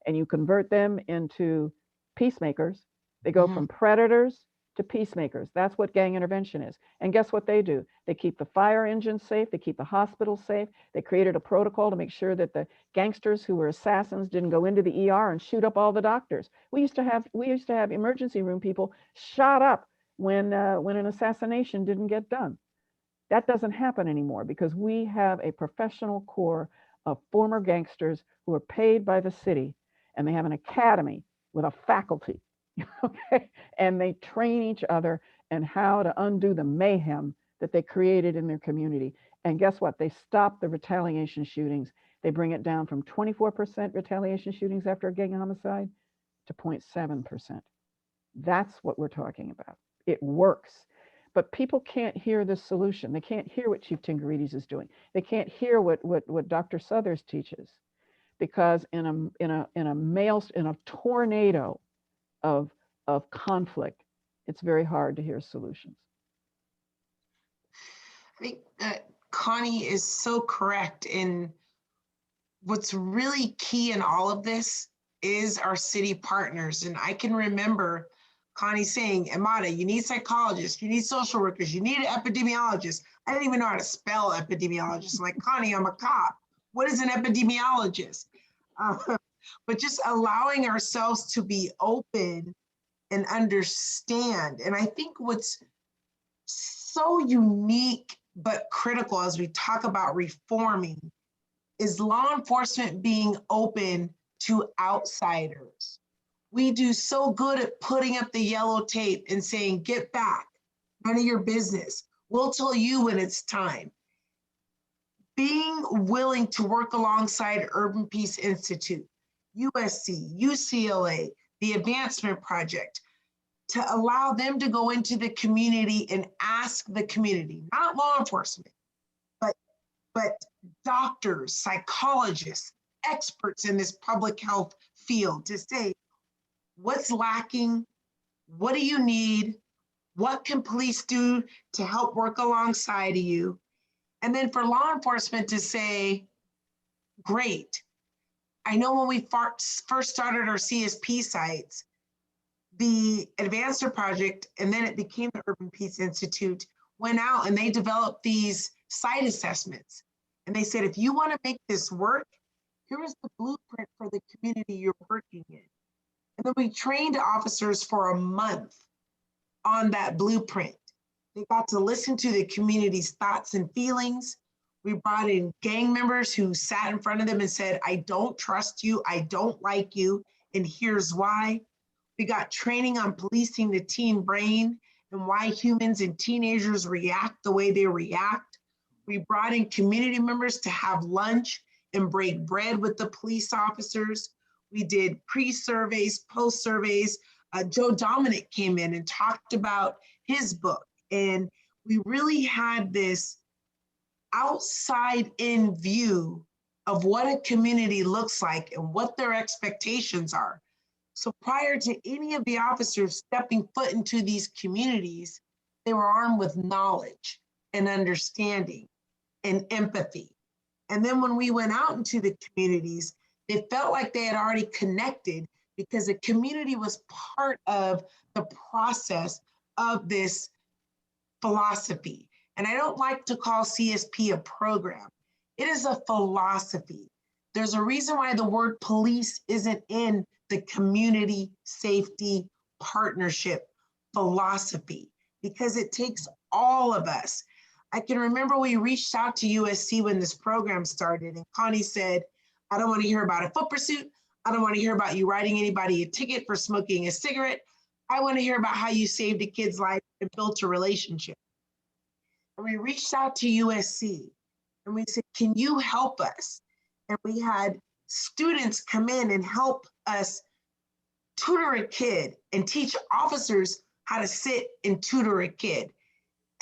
and you convert them into peacemakers. They go from predators to peacemakers. That's what gang intervention is. And guess what they do? They keep the fire engines safe. They keep the hospitals safe. They created a protocol to make sure that the gangsters who were assassins didn't go into the ER and shoot up all the doctors. We used to have emergency room people shot up when an assassination didn't get done. That doesn't happen anymore because we have a professional corps of former gangsters who are paid by the city, and they have an academy with a faculty, okay? And they train each other and how to undo the mayhem that they created in their community. And guess what? They stop the retaliation shootings. They bring it down from 24% retaliation shootings after a gang homicide to 0.7%. That's what we're talking about. It works. But people can't hear this solution. They can't hear what Chief Tingirides is doing. They can't hear what Dr. Suthers teaches, because in a tornado of conflict, it's very hard to hear solutions. I think Connie is so correct in what's really key in all of this is our city partners. And I can remember Connie saying, Emada, you need psychologists, you need social workers, you need an epidemiologist. I didn't even know how to spell epidemiologist. I'm like, Connie, I'm a cop. What is an epidemiologist? But just allowing ourselves to be open and understand. And I think what's so unique but critical as we talk about reforming is law enforcement being open to outsiders. We do so good at putting up the yellow tape and saying, get back, none of your business. We'll tell you when it's time. Being willing to work alongside Urban Peace Institute, USC, UCLA, the Advancement Project, to allow them to go into the community and ask the community, not law enforcement, but doctors, psychologists, experts in this public health field to say, what's lacking? What do you need? What can police do to help work alongside of you? And then for law enforcement to say, great. I know when we first started our CSP sites, the Advancer Project, and then it became the Urban Peace Institute, went out and they developed these site assessments. And they said, if you want to make this work, here is the blueprint for the community you're working in. And then we trained officers for a month on that blueprint. They got to listen to the community's thoughts and feelings. We brought in gang members who sat in front of them and said, I don't trust you, I don't like you, and here's why. We got training on policing the teen brain and why humans and teenagers react the way they react. We brought in community members to have lunch and break bread with the police officers. We did pre-surveys, post-surveys. Joe Dominic came in and talked about his book. And we really had this outside-in view of what a community looks like and what their expectations are. So prior to any of the officers stepping foot into these communities, they were armed with knowledge and understanding and empathy. And then when we went out into the communities, they felt like they had already connected because the community was part of the process of this philosophy. And I don't like to call CSP a program. It is a philosophy. There's a reason why the word police isn't in the community safety partnership philosophy, because it takes all of us. I can remember we reached out to USC when this program started, and Connie said, I don't want to hear about a foot pursuit. I don't want to hear about you writing anybody a ticket for smoking a cigarette. I want to hear about how you saved a kid's life and built a relationship. And we reached out to USC and we said, can you help us? And we had students come in and help us tutor a kid and teach officers how to sit and tutor a kid.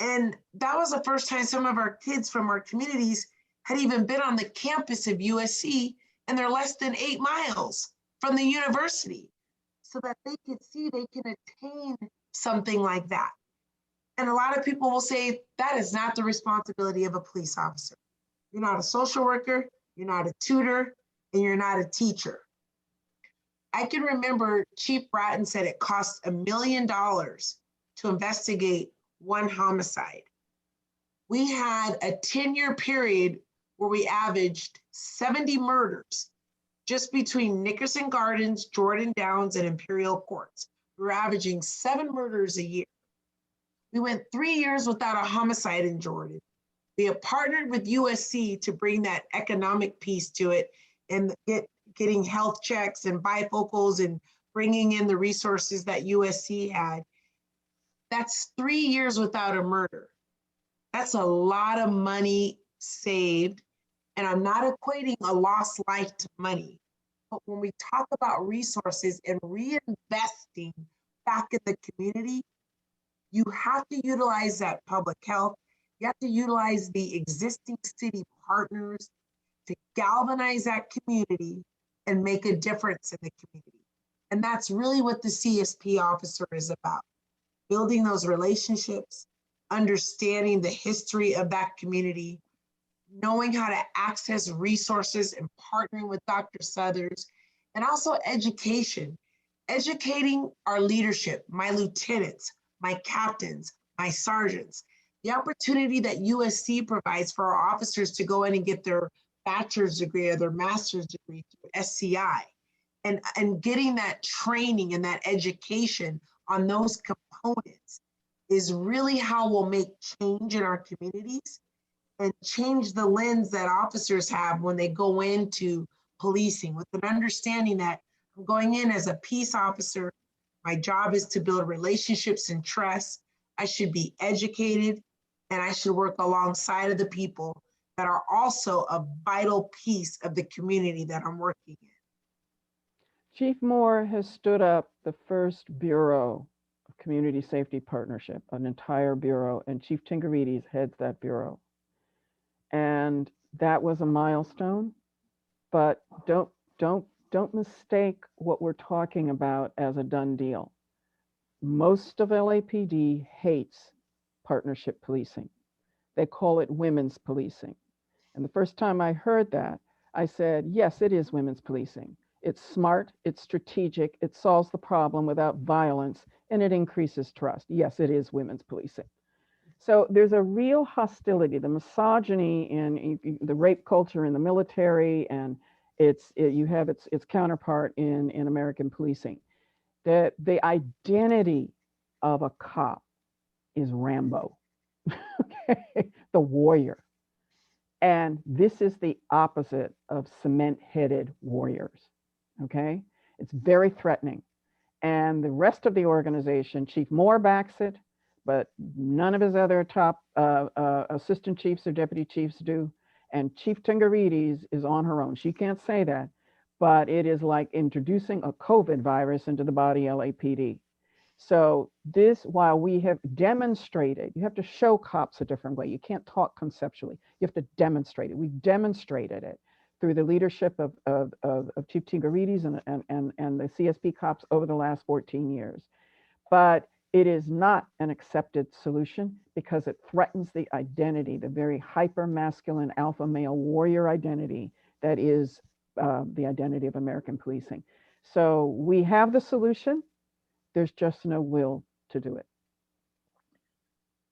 And that was the first time some of our kids from our communities had even been on the campus of USC, and they're less than 8 miles from the university, so that they could see they can attain something like that. And a lot of people will say that is not the responsibility of a police officer. You're not a social worker, you're not a tutor, and you're not a teacher. I can remember Chief Bratton said it costs $1 million to investigate one homicide. We had a 10-year period where we averaged 70 murders just between Nickerson Gardens, Jordan Downs, and Imperial Courts. We were averaging 7 murders a year. We went 3 years without a homicide in Jordan. We have partnered with USC to bring that economic piece to it and getting health checks and bifocals and bringing in the resources that USC had. That's 3 years without a murder. That's a lot of money saved. And I'm not equating a lost life to money. But when we talk about resources and reinvesting back in the community, you have to utilize that public health. You have to utilize the existing city partners to galvanize that community and make a difference in the community. And that's really what the CSP officer is about. Building those relationships, understanding the history of that community, knowing how to access resources and partnering with Dr. Suthers, and also education, educating our leadership, my lieutenants, my captains, my sergeants, the opportunity that USC provides for our officers to go in and get their bachelor's degree or their master's degree through SCI, and getting that training and that education on those components is really how we'll make change in our communities and change the lens that officers have when they go into policing, with an understanding that I'm going in as a peace officer. My job is to build relationships and trust. I should be educated, and I should work alongside of the people that are also a vital piece of the community that I'm working in. Chief Moore has stood up the first Bureau of Community Safety Partnership, an entire bureau, and Chief Tingirides heads that bureau. And that was a milestone, but don't mistake what we're talking about as a done deal. Most of LAPD hates partnership policing. They call it women's policing. And the first time I heard that, I said, yes, it is women's policing. It's smart, it's strategic, it solves the problem without violence, and it increases trust. Yes, it is women's policing. So there's a real hostility, the misogyny in the rape culture in the military, and you have its counterpart in American policing. That the identity of a cop is Rambo, okay? The warrior. And this is the opposite of cement-headed warriors, okay? It's very threatening. And the rest of the organization, Chief Moore backs it, but none of his other top assistant chiefs or deputy chiefs do. And Chief Tingirides is on her own. She can't say that, but it is like introducing a COVID virus into the body LAPD. So this, while we have demonstrated, you have to show cops a different way. You can't talk conceptually. You have to demonstrate it. We've demonstrated it through the leadership of Chief Tingirides and the CSP cops over the last 14 years. But it is not an accepted solution because it threatens the identity, the very hyper-masculine alpha male warrior identity that is the identity of American policing. So we have the solution. There's just no will to do it.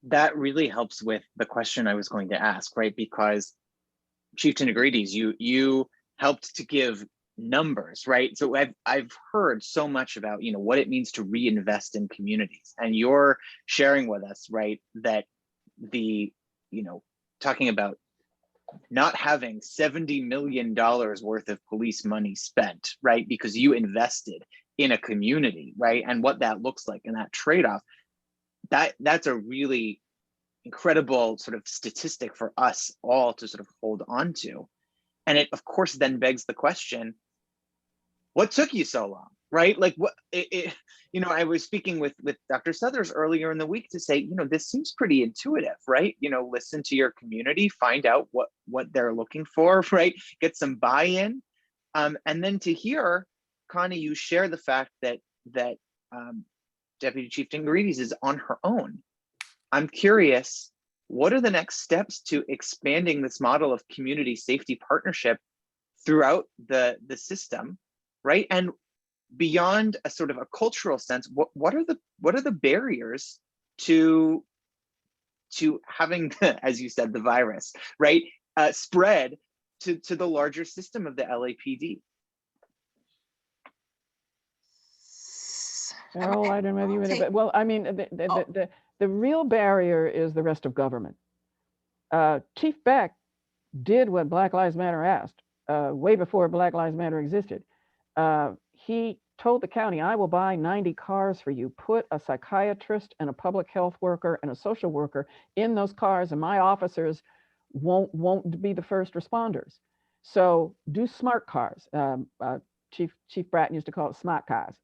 That really helps with the question I was going to ask, right? Because Chief Tingirides, you helped to give numbers, right? So I've heard so much about, you know, what it means to reinvest in communities, and you're sharing with us, right, that the, you know, talking about not having $70 million worth of police money spent, right, because you invested in a community, right, and what that looks like and that trade-off, that's a really incredible sort of statistic for us all to sort of hold on to. And it, of course, then begs the question, what took you so long, right? Like, what, you know, I was speaking with Dr. Southers earlier in the week to say, you know, this seems pretty intuitive, right? You know, listen to your community, find out what they're looking for, right? Get some buy-in. And then to hear, Connie, you share the fact that Deputy Chief Tingirides is on her own. I'm curious, what are the next steps to expanding this model of community safety partnership throughout the system, right? And beyond a sort of a cultural sense, what are the barriers to having, as you said, the virus, right, spread to the larger system of the LAPD? Erroll, I don't know if you well, I mean, the real barrier is the rest of government. Chief Beck did what Black Lives Matter asked way before Black Lives Matter existed. He told the county, I will buy 90 cars for you, put a psychiatrist and a public health worker and a social worker in those cars, and my officers won't be the first responders. So do smart cars. Chief Bratton used to call it smart cars.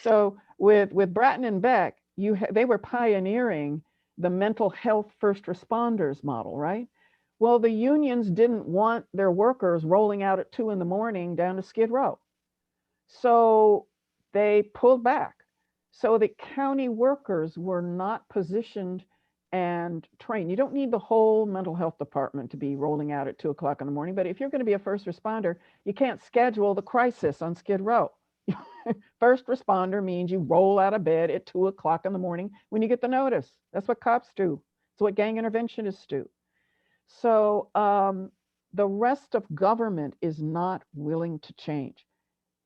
So with Bratton and Beck, they were pioneering the mental health first responders model, right? Well, the unions didn't want their workers rolling out at 2 a.m. down to Skid Row. So they pulled back. So the county workers were not positioned and trained. You don't need the whole mental health department to be rolling out at 2 o'clock in the morning, but if you're going to be a first responder, you can't schedule the crisis on Skid Row. First responder means you roll out of bed at 2 o'clock in the morning when you get the notice. That's what cops do. It's what gang interventionists do. So the rest of government is not willing to change.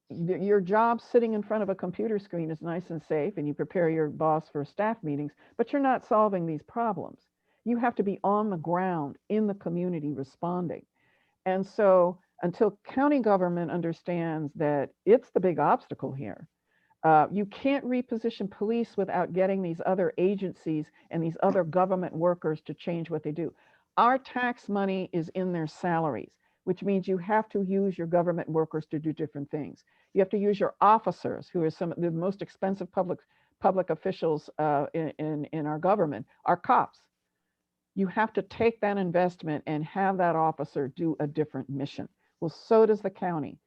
Your job sitting in front of a computer screen is nice and safe, and you prepare your boss for staff meetings, but you're not solving these problems. You have to be on the ground in the community responding. And so until county government understands that it's the big obstacle here, you can't reposition police without getting these other agencies and these other government workers to change what they do. Our tax money is in their salaries, which means you have to use your government workers to do different things. You have to use your officers, who are some of the most expensive public officials in our government, our cops. You have to take that investment and have that officer do a different mission. Well, so does the county,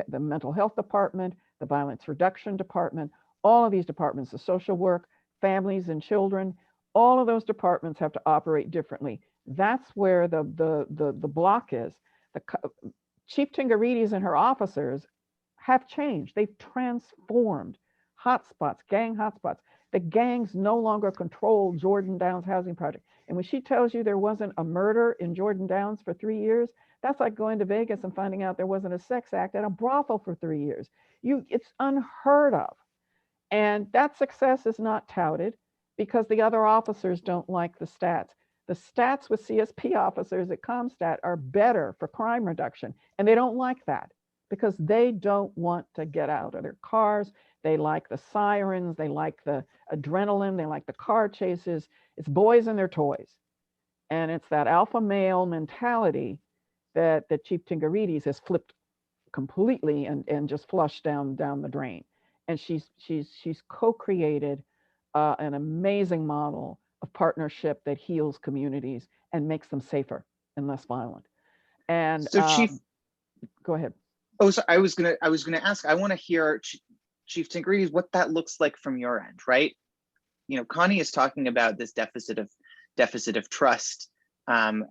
the mental health department, the violence reduction department, all of these departments, the social work, families and children, all of those departments have to operate differently. That's where the block is. Chief Tingirides and her officers have changed. They've transformed hotspots, gang hotspots. The gangs no longer control Jordan Downs housing project. And when she tells you there wasn't a murder in Jordan Downs for 3 years, that's like going to Vegas and finding out there wasn't a sex act at a brothel for 3 years. It's unheard of. And that success is not touted because the other officers don't like the stats. The stats with CSP officers at CompStat are better for crime reduction. And they don't like that because they don't want to get out of their cars. They like the sirens. They like the adrenaline. They like the car chases. It's boys and their toys. And it's that alpha male mentality that Chief Tingirides has flipped completely and just flushed down the drain. And she's co-created an amazing model of partnership that heals communities and makes them safer and less violent. And so Chief, go ahead. Oh, so I was gonna ask. I want to hear Chief Tingirides what that looks like from your end, right? You know, Connie is talking about this deficit of trust and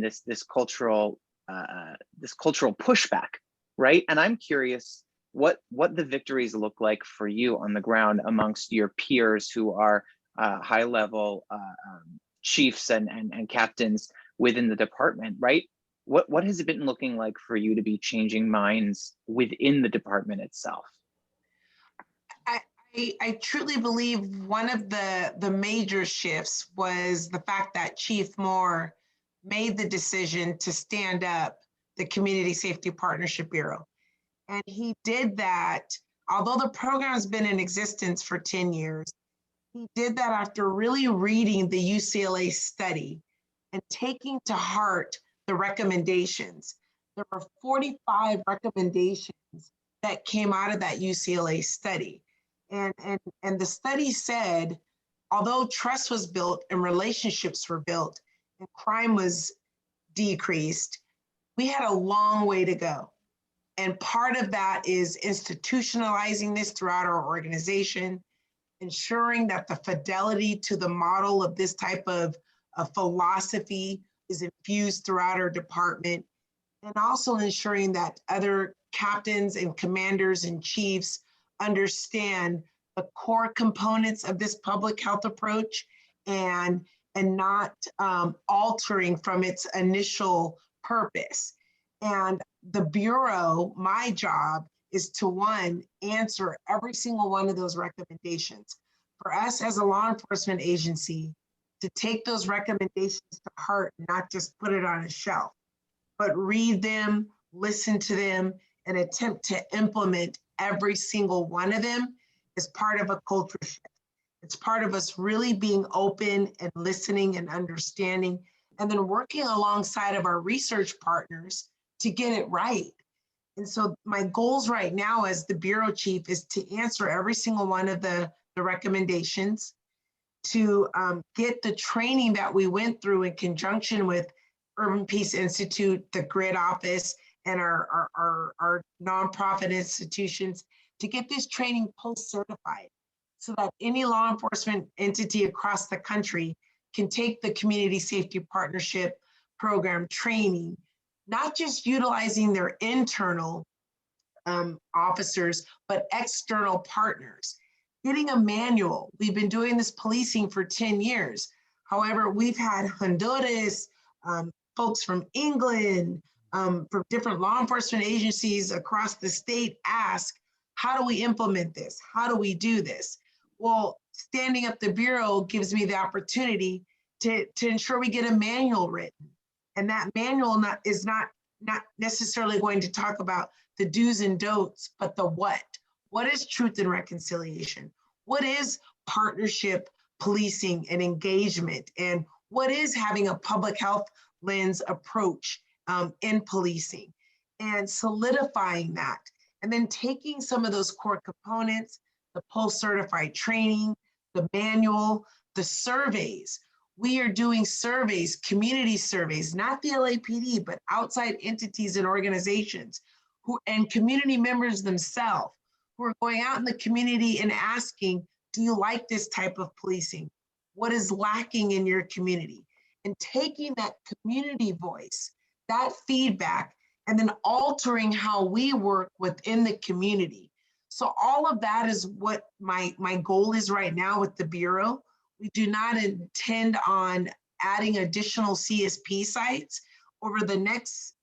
this cultural pushback, right? And I'm curious what the victories look like for you on the ground amongst your peers who are high level chiefs and captains within the department, right? What has it been looking like for you to be changing minds within the department itself? I truly believe one of the major shifts was the fact that Chief Moore made the decision to stand up the Community Safety Partnership Bureau. And he did that, although the program has been in existence for 10 years, he did that after really reading the UCLA study and taking to heart the recommendations. There were 45 recommendations that came out of that UCLA study. And the study said, although trust was built and relationships were built and crime was decreased, we had a long way to go. And part of that is institutionalizing this throughout our organization, ensuring that the fidelity to the model of this type of philosophy is infused throughout our department, and also ensuring that other captains and commanders and chiefs understand the core components of this public health approach and not altering from its initial purpose. And the Bureau, my job is to, one, answer every single one of those recommendations. For us as a law enforcement agency, to take those recommendations to heart, not just put it on a shelf, but read them, listen to them, and attempt to implement every single one of them is part of a culture shift. It's part of us really being open and listening and understanding, and then working alongside of our research partners to get it right. And so my goals right now as the Bureau Chief is to answer every single one of the recommendations, to get the training that we went through in conjunction with Urban Peace Institute, the GRID office, and our nonprofit institutions, to get this training post-certified so that any law enforcement entity across the country can take the Community Safety Partnership Program training, not just utilizing their internal officers, but external partners. Getting a manual. We've been doing this policing for 10 years. However, we've had Honduras, folks from England, from different law enforcement agencies across the state ask, how do we implement this? How do we do this? Well, standing up the Bureau gives me the opportunity to ensure we get a manual written. And that manual is not necessarily going to talk about the do's and don'ts, but the what. What is truth and reconciliation? What is partnership policing and engagement? And what is having a public health lens approach in policing? And solidifying that. And then taking some of those core components, the post-certified training, the manual, the surveys. We are doing surveys, community surveys, not the LAPD, but outside entities and organizations and community members themselves who are going out in the community and asking, do you like this type of policing? what is lacking in your community, and taking that community voice, that feedback, and then altering how we work within the community. So all of that is what my goal is right now with the Bureau. We do not intend on adding additional CSP sites. Over the next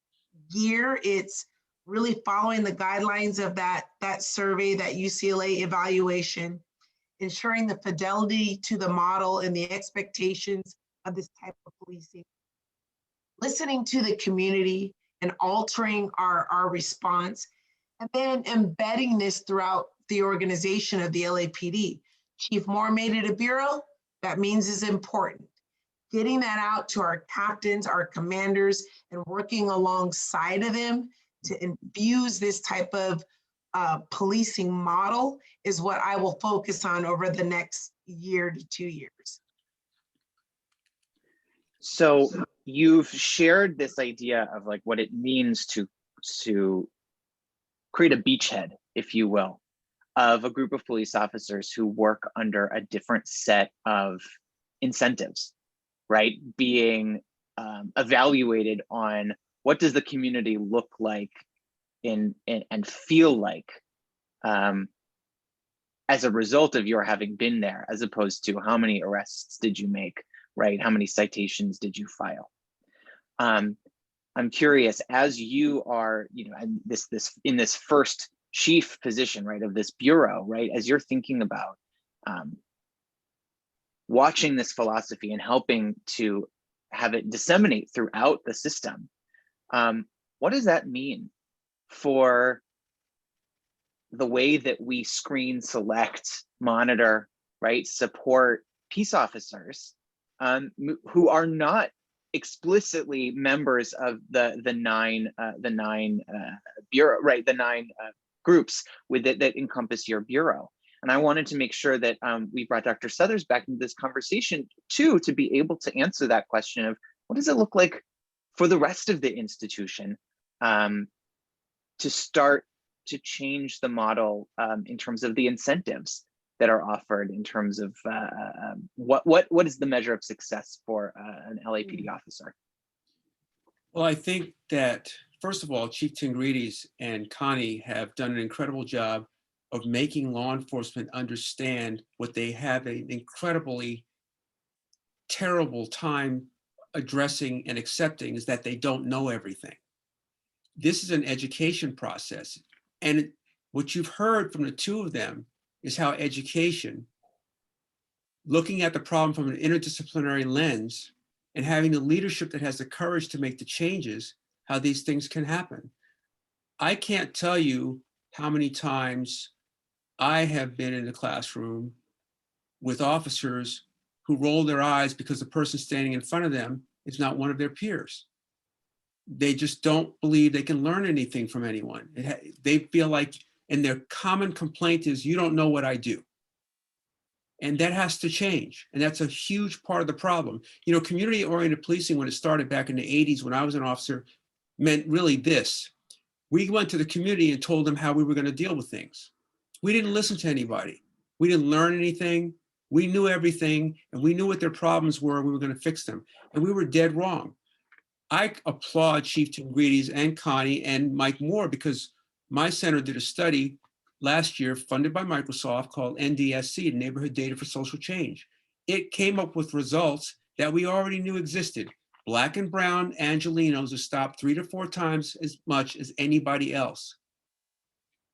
year, it's really following the guidelines of that survey, that UCLA evaluation, ensuring the fidelity to the model and the expectations of this type of policing, listening to the community and altering our response, and then embedding this throughout the organization of the LAPD. Chief Moore made it a bureau. That means it's important. Getting that out to our captains, our commanders, and working alongside of them to infuse this type of policing model is what I will focus on over the next year to 2 years. So you've shared this idea of like what it means to create a beachhead, if you will, of a group of police officers who work under a different set of incentives, right? Being evaluated on what does the community look like and feel like as a result of your having been there, as opposed to how many arrests did you make, right? How many citations did you file? I'm curious, as you are, and this in this first chief position, right, of this bureau, right, as you're thinking about watching this philosophy and helping to have it disseminate throughout the system, what does that mean for the way that we screen, select, monitor, right, support peace officers who are not explicitly members of the nine bureau, right, the nine groups with it that encompass your bureau? And I wanted to make sure that we brought Dr. Suthers back into this conversation too, to be able to answer that question of what does it look like for the rest of the institution to start to change the model in terms of the incentives that are offered, in terms of what is the measure of success for an LAPD officer? Well, I think that, first of all, Chief Tingirides and Connie have done an incredible job of making law enforcement understand what they have an incredibly terrible time addressing and accepting, is that they don't know everything. This is an education process. And what you've heard from the two of them is how education, looking at the problem from an interdisciplinary lens and having the leadership that has the courage to make the changes, how these things can happen. I can't tell you how many times I have been in the classroom with officers who roll their eyes because the person standing in front of them is not one of their peers. They just don't believe they can learn anything from anyone. They feel like, and their common complaint is, you don't know what I do. And that has to change. And that's a huge part of the problem. Community-oriented policing, when it started back in the 80s, when I was an officer, meant really this. We went to the community and told them how we were going to deal with things. We didn't listen to anybody. We didn't learn anything. We knew everything, and we knew what their problems were, and we were going to fix them. And we were dead wrong. I applaud Chief Tingirides and Connie and Mike Moore, because my center did a study last year funded by Microsoft called NDSC, Neighborhood Data for Social Change. It came up with results that we already knew existed. Black and brown Angelenos are stopped 3 to 4 times as much as anybody else.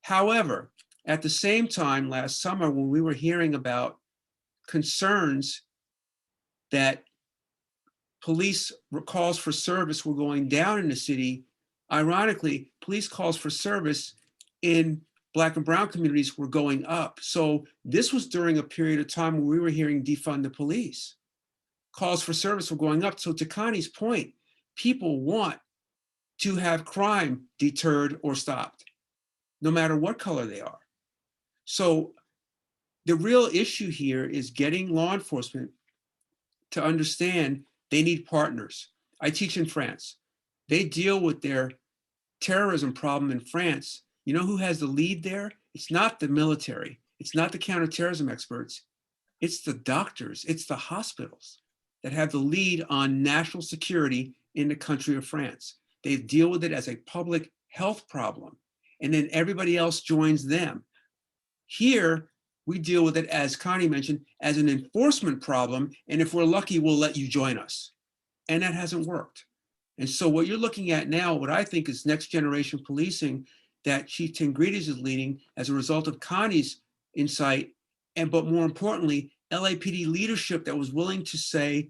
However, at the same time last summer, when we were hearing about concerns that police calls for service were going down in the city, ironically, police calls for service in Black and brown communities were going up. So this was during a period of time when we were hearing defund the police. Calls for service were going up. So to Connie's point, people want to have crime deterred or stopped, no matter what color they are. So the real issue here is getting law enforcement to understand they need partners. I teach in France. They deal with their terrorism problem in France. You know who has the lead there? It's not the military. It's not the counterterrorism experts. It's the doctors, it's the hospitals that have the lead on national security in the country of France. They deal with it as a public health problem, and then everybody else joins them. Here, we deal with it, as Connie mentioned, as an enforcement problem, and if we're lucky, we'll let you join us. And that hasn't worked. And so what you're looking at now, what I think is next generation policing that Chief Tingirides is leading as a result of Connie's insight, but more importantly, LAPD leadership that was willing to say,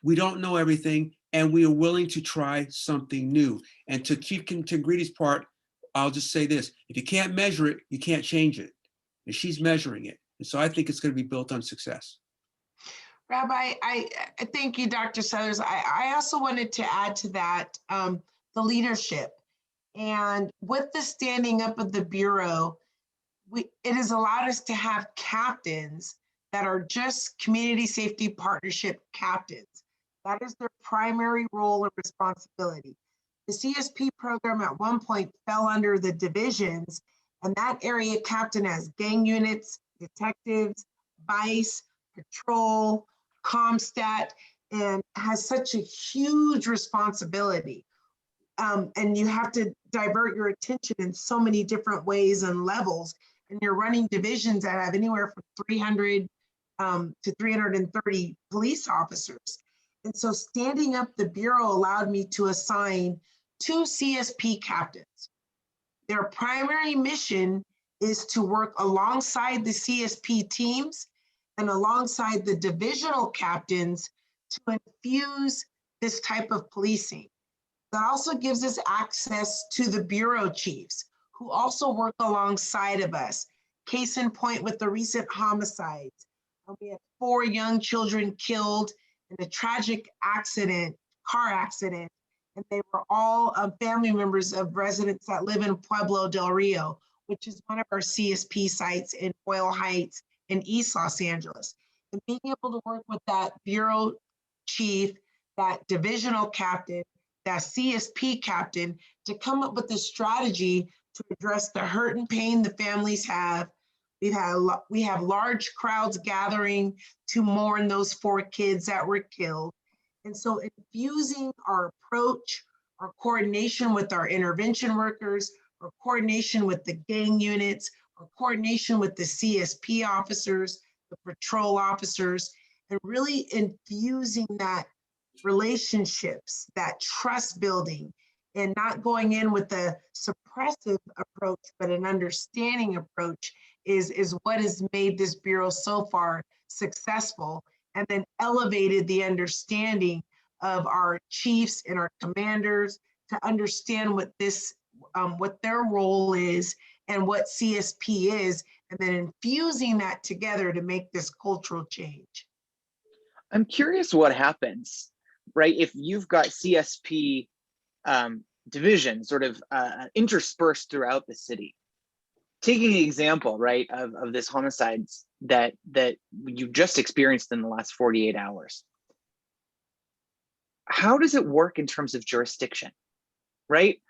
we don't know everything, and we are willing to try something new. And to Chief Tingirides' part, I'll just say this: if you can't measure it, you can't change it. And she's measuring it. And so I think it's going to be built on success. Rabbi, I thank you, Dr. Suthers. I also wanted to add to that the leadership. And with the standing up of the Bureau, it has allowed us to have captains that are just community safety partnership captains. That is their primary role and responsibility. The CSP program at one point fell under the divisions, and that area captain has gang units, detectives, vice, patrol, ComStat, and has such a huge responsibility. And you have to divert your attention in so many different ways and levels. And you're running divisions that have anywhere from 300 to 330 police officers. And so standing up the Bureau allowed me to assign 2 CSP captains. Their primary mission is to work alongside the CSP teams and alongside the divisional captains to infuse this type of policing. That also gives us access to the Bureau chiefs, who also work alongside of us. Case in point with the recent homicides. We had 4 young children killed in a tragic accident, car accident, and they were all family members of residents that live in Pueblo del Rio, which is one of our CSP sites in Boyle Heights in East Los Angeles. And being able to work with that Bureau chief, that divisional captain, that CSP captain, to come up with a strategy to address the hurt and pain the families have. We have large crowds gathering to mourn those 4 kids that were killed. And so infusing our approach, our coordination with our intervention workers, our coordination with the gang units, our coordination with the CSP officers, the patrol officers, and really infusing that relationships, that trust building, and not going in with a suppressive approach, but an understanding approach is what has made this Bureau so far successful, and then elevated the understanding of our chiefs and our commanders to understand what their role is and what CSP is, and then infusing that together to make this cultural change. I'm curious what happens, right? If you've got CSP divisions sort of interspersed throughout the city. Taking the example, right, of this homicides that you just experienced in the last 48 hours. How does it work in terms of jurisdiction, right?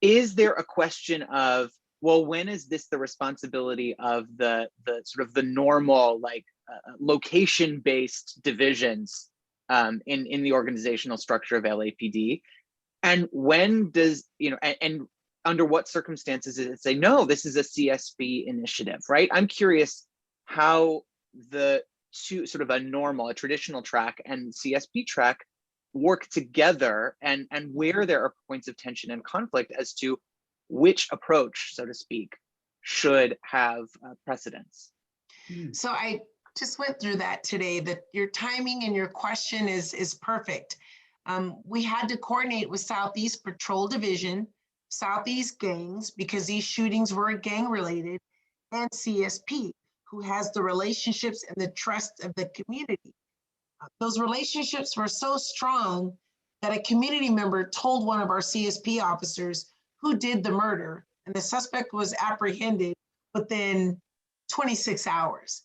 Is there a question of, well, when is this the responsibility of the sort of the normal, like location-based divisions in the organizational structure of LAPD? And when does, and under what circumstances does it say, no, this is a CSP initiative, right? I'm curious how the two, sort of a traditional track and CSP track work together, and where there are points of tension and conflict as to which approach, so to speak, should have precedence. So I just went through that today, that your timing and your question is perfect. We had to coordinate with Southeast Patrol Division, Southeast Gangs, because these shootings were gang related, and CSP, who has the relationships and the trust of the community. Those relationships were so strong that a community member told one of our CSP officers who did the murder, and the suspect was apprehended within 26 hours.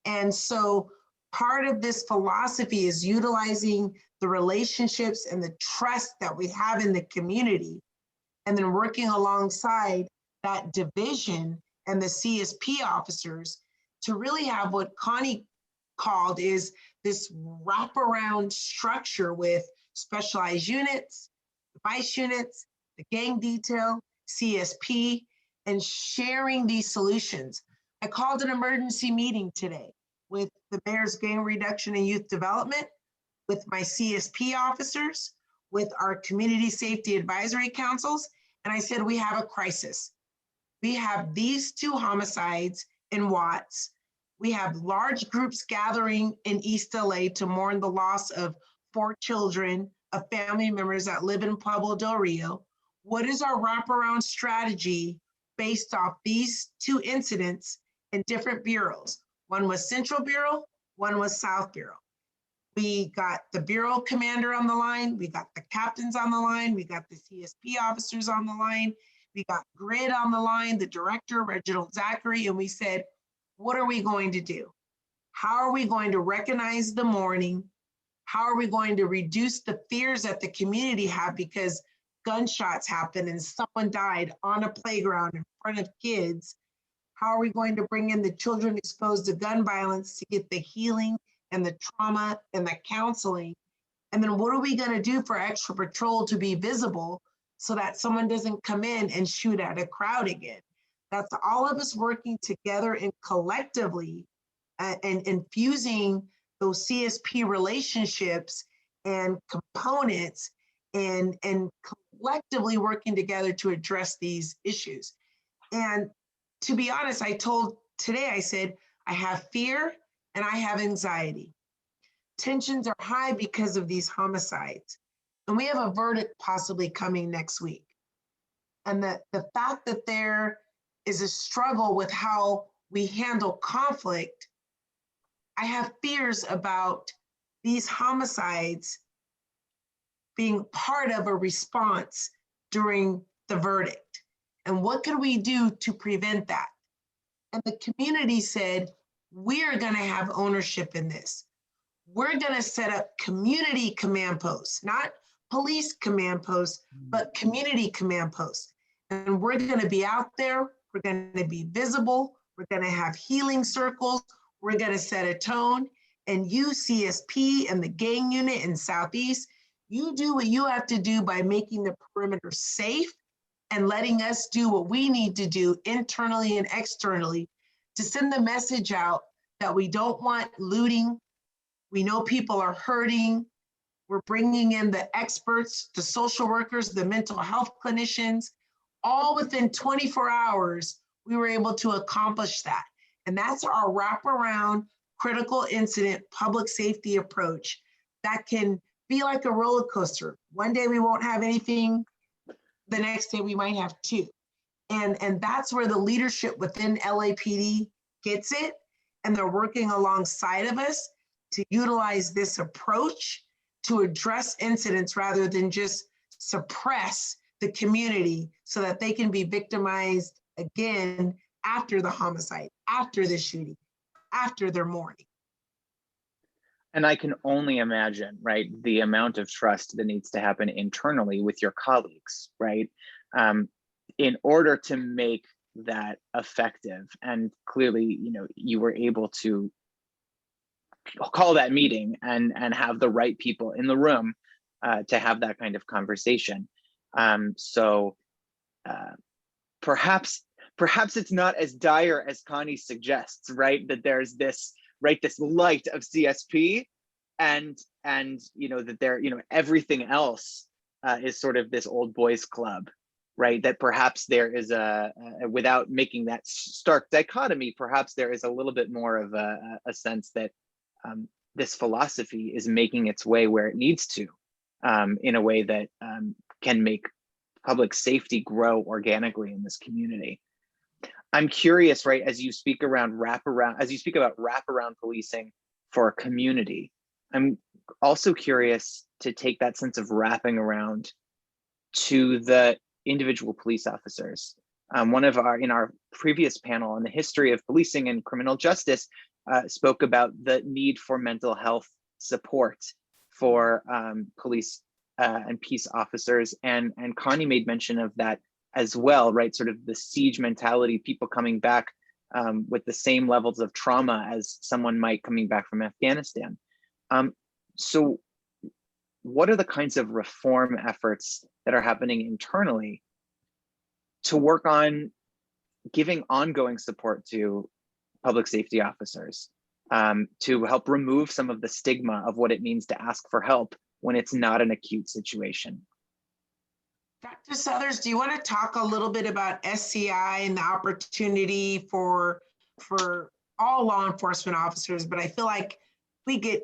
And so part of this philosophy is utilizing the relationships and the trust that we have in the community, and then working alongside that division and the CSP officers to really have what Connie called is this wraparound structure with specialized units, device units, the gang detail, CSP, and sharing these solutions. I called an emergency meeting today with the mayor's gang reduction and youth development, with my CSP officers, with our community safety advisory councils, and I said, we have a crisis. We have these 2 homicides in Watts. We have large groups gathering in East LA to mourn the loss of 4 children of family members that live in Pueblo del Rio. What is our wraparound strategy based off these 2 incidents in different bureaus? One was Central Bureau, one was South Bureau. We got the bureau commander on the line, we got the captains on the line, we got the CSP officers on the line, we got Grid on the line, the director, Reginald Zachary, and we said, what are we going to do? How are we going to recognize the mourning? How are we going to reduce the fears that the community have because gunshots happened and someone died on a playground in front of kids? How are we going to bring in the children exposed to gun violence to get the healing and the trauma and the counseling? And then what are we going to do for extra patrol to be visible so that someone doesn't come in and shoot at a crowd again? That's all of us working together and collectively and infusing those CSP relationships and components and collectively working together to address these issues. And to be honest, I said, I have fear and I have anxiety. Tensions are high because of these homicides. And we have a verdict possibly coming next week. And the fact that there is a struggle with how we handle conflict, I have fears about these homicides being part of a response during the verdict. And what can we do to prevent that? And the community said, we are going to have ownership in this. We're going to set up community command posts, not police command posts, but community command posts. And we're going to be out there. We're going to be visible. We're going to have healing circles. We're going to set a tone. And you, CSP and the gang unit in Southeast, you do what you have to do by making the perimeter safe and letting us do what we need to do internally and externally to send the message out that we don't want looting. We know people are hurting. We're bringing in the experts, the social workers, the mental health clinicians. All within 24 hours, we were able to accomplish that. And that's our wraparound critical incident public safety approach that can be like a roller coaster. One day we won't have anything, the next day we might have 2. And that's where the leadership within LAPD gets it. And they're working alongside of us to utilize this approach to address incidents rather than just suppress the community so that they can be victimized again after the homicide, after the shooting, after their mourning. And I can only imagine, right, the amount of trust that needs to happen internally with your colleagues, right, in order to make that effective. And clearly, you know, you were able to call that meeting and have the right people in the room to have that kind of conversation. So perhaps it's not as dire as Connie suggests, right? That there's this, right, this light of CSP, and you know that there, you know, everything else is sort of this old boys club, right? That perhaps there is without making that stark dichotomy, perhaps there is a little bit more of a sense that this philosophy is making its way where it needs to, in a way that can make public safety grow organically in this community. I'm curious, right, as you speak about wraparound policing for a community, I'm also curious to take that sense of wrapping around to the individual police officers. In our previous panel on the history of policing and criminal justice, spoke about the need for mental health support for police and peace officers, and Connie made mention of that as well, right? Sort of the siege mentality, people coming back with the same levels of trauma as someone might coming back from Afghanistan. So what are the kinds of reform efforts that are happening internally to work on giving ongoing support to public safety officers, to help remove some of the stigma of what it means to ask for help when it's not an acute situation? Dr. Suthers, do you want to talk a little bit about SCI and the opportunity for all law enforcement officers, but I feel like we get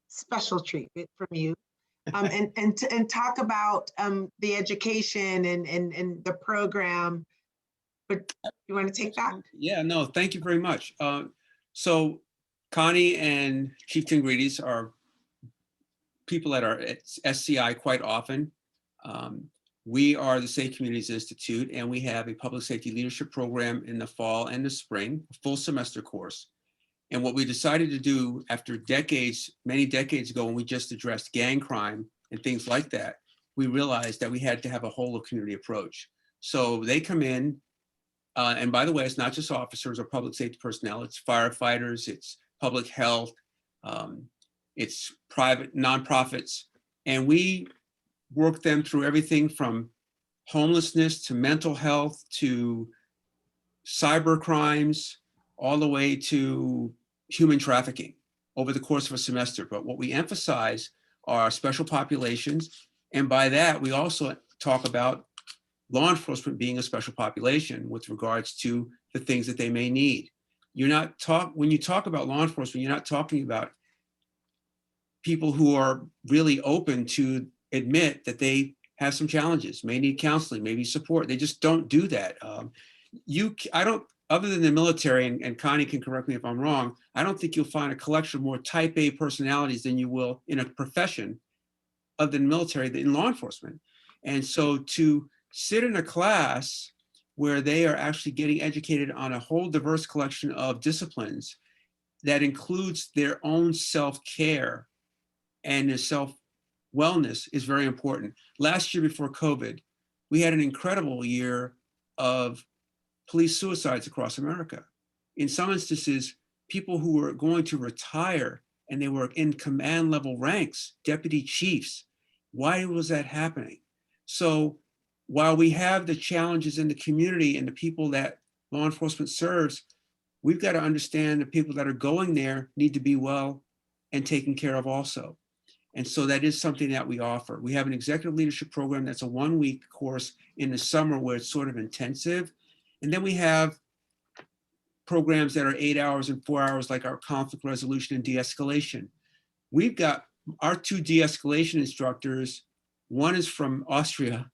special treatment from you, and talk about the education and the program. But you want to take that? Yeah, no, thank you very much. So Connie and Chief Tingirides are people that are at SCI quite often. We are the Safe Communities Institute, and we have a public safety leadership program in the fall and the spring, a full semester course. And what we decided to do after decades, many decades ago, when we just addressed gang crime and things like that, we realized that we had to have a whole of community approach. So they come in, and by the way, it's not just officers or public safety personnel, it's firefighters, it's public health, it's private nonprofits, and we work them through everything from homelessness to mental health to cyber crimes, all the way to human trafficking over the course of a semester. But what we emphasize are special populations. And by that, we also talk about law enforcement being a special population with regards to the things that they may need. When you talk about law enforcement, you're not talking about people who are really open to admit that they have some challenges, may need counseling, maybe support. They just don't do that. Other than the military, and Connie can correct me if I'm wrong, I don't think you'll find a collection of more type A personalities than you will in a profession other than military than in law enforcement. And so to sit in a class where they are actually getting educated on a whole diverse collection of disciplines that includes their own self-care and their self-wellness is very important. Last year before COVID, we had an incredible year of police suicides across America. In some instances, people who were going to retire and they were in command level ranks, deputy chiefs. Why was that happening? So while we have the challenges in the community and the people that law enforcement serves, we've got to understand the people that are going there need to be well and taken care of also. And so that is something that we offer. We have an executive leadership program that's a 1-week course in the summer where it's sort of intensive. And then we have programs that are 8 hours and 4 hours, like our conflict resolution and de-escalation. We've got our 2 de-escalation instructors. One is from Austria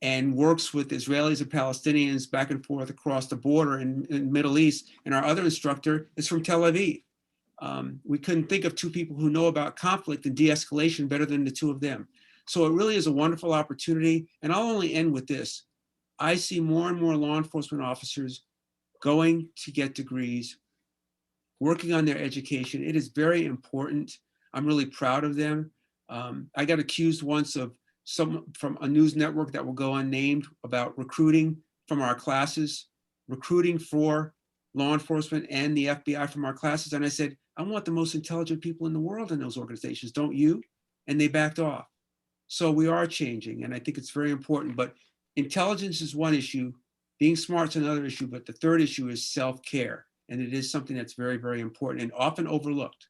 and works with Israelis and Palestinians back and forth across the border in the Middle East. And our other instructor is from Tel Aviv. We couldn't think of 2 people who know about conflict and de-escalation better than the 2 of them. So it really is a wonderful opportunity. And I'll only end with this. I see more and more law enforcement officers going to get degrees, working on their education. It is very important. I'm really proud of them. I got accused once of from a news network that will go unnamed about recruiting from our classes, recruiting for law enforcement and the FBI from our classes. And I said, I want the most intelligent people in the world in those organizations, don't you? And they backed off. So we are changing, and I think it's very important. But intelligence is one issue, being smart is another issue, but the third issue is self-care. And it is something that's very, very important and often overlooked.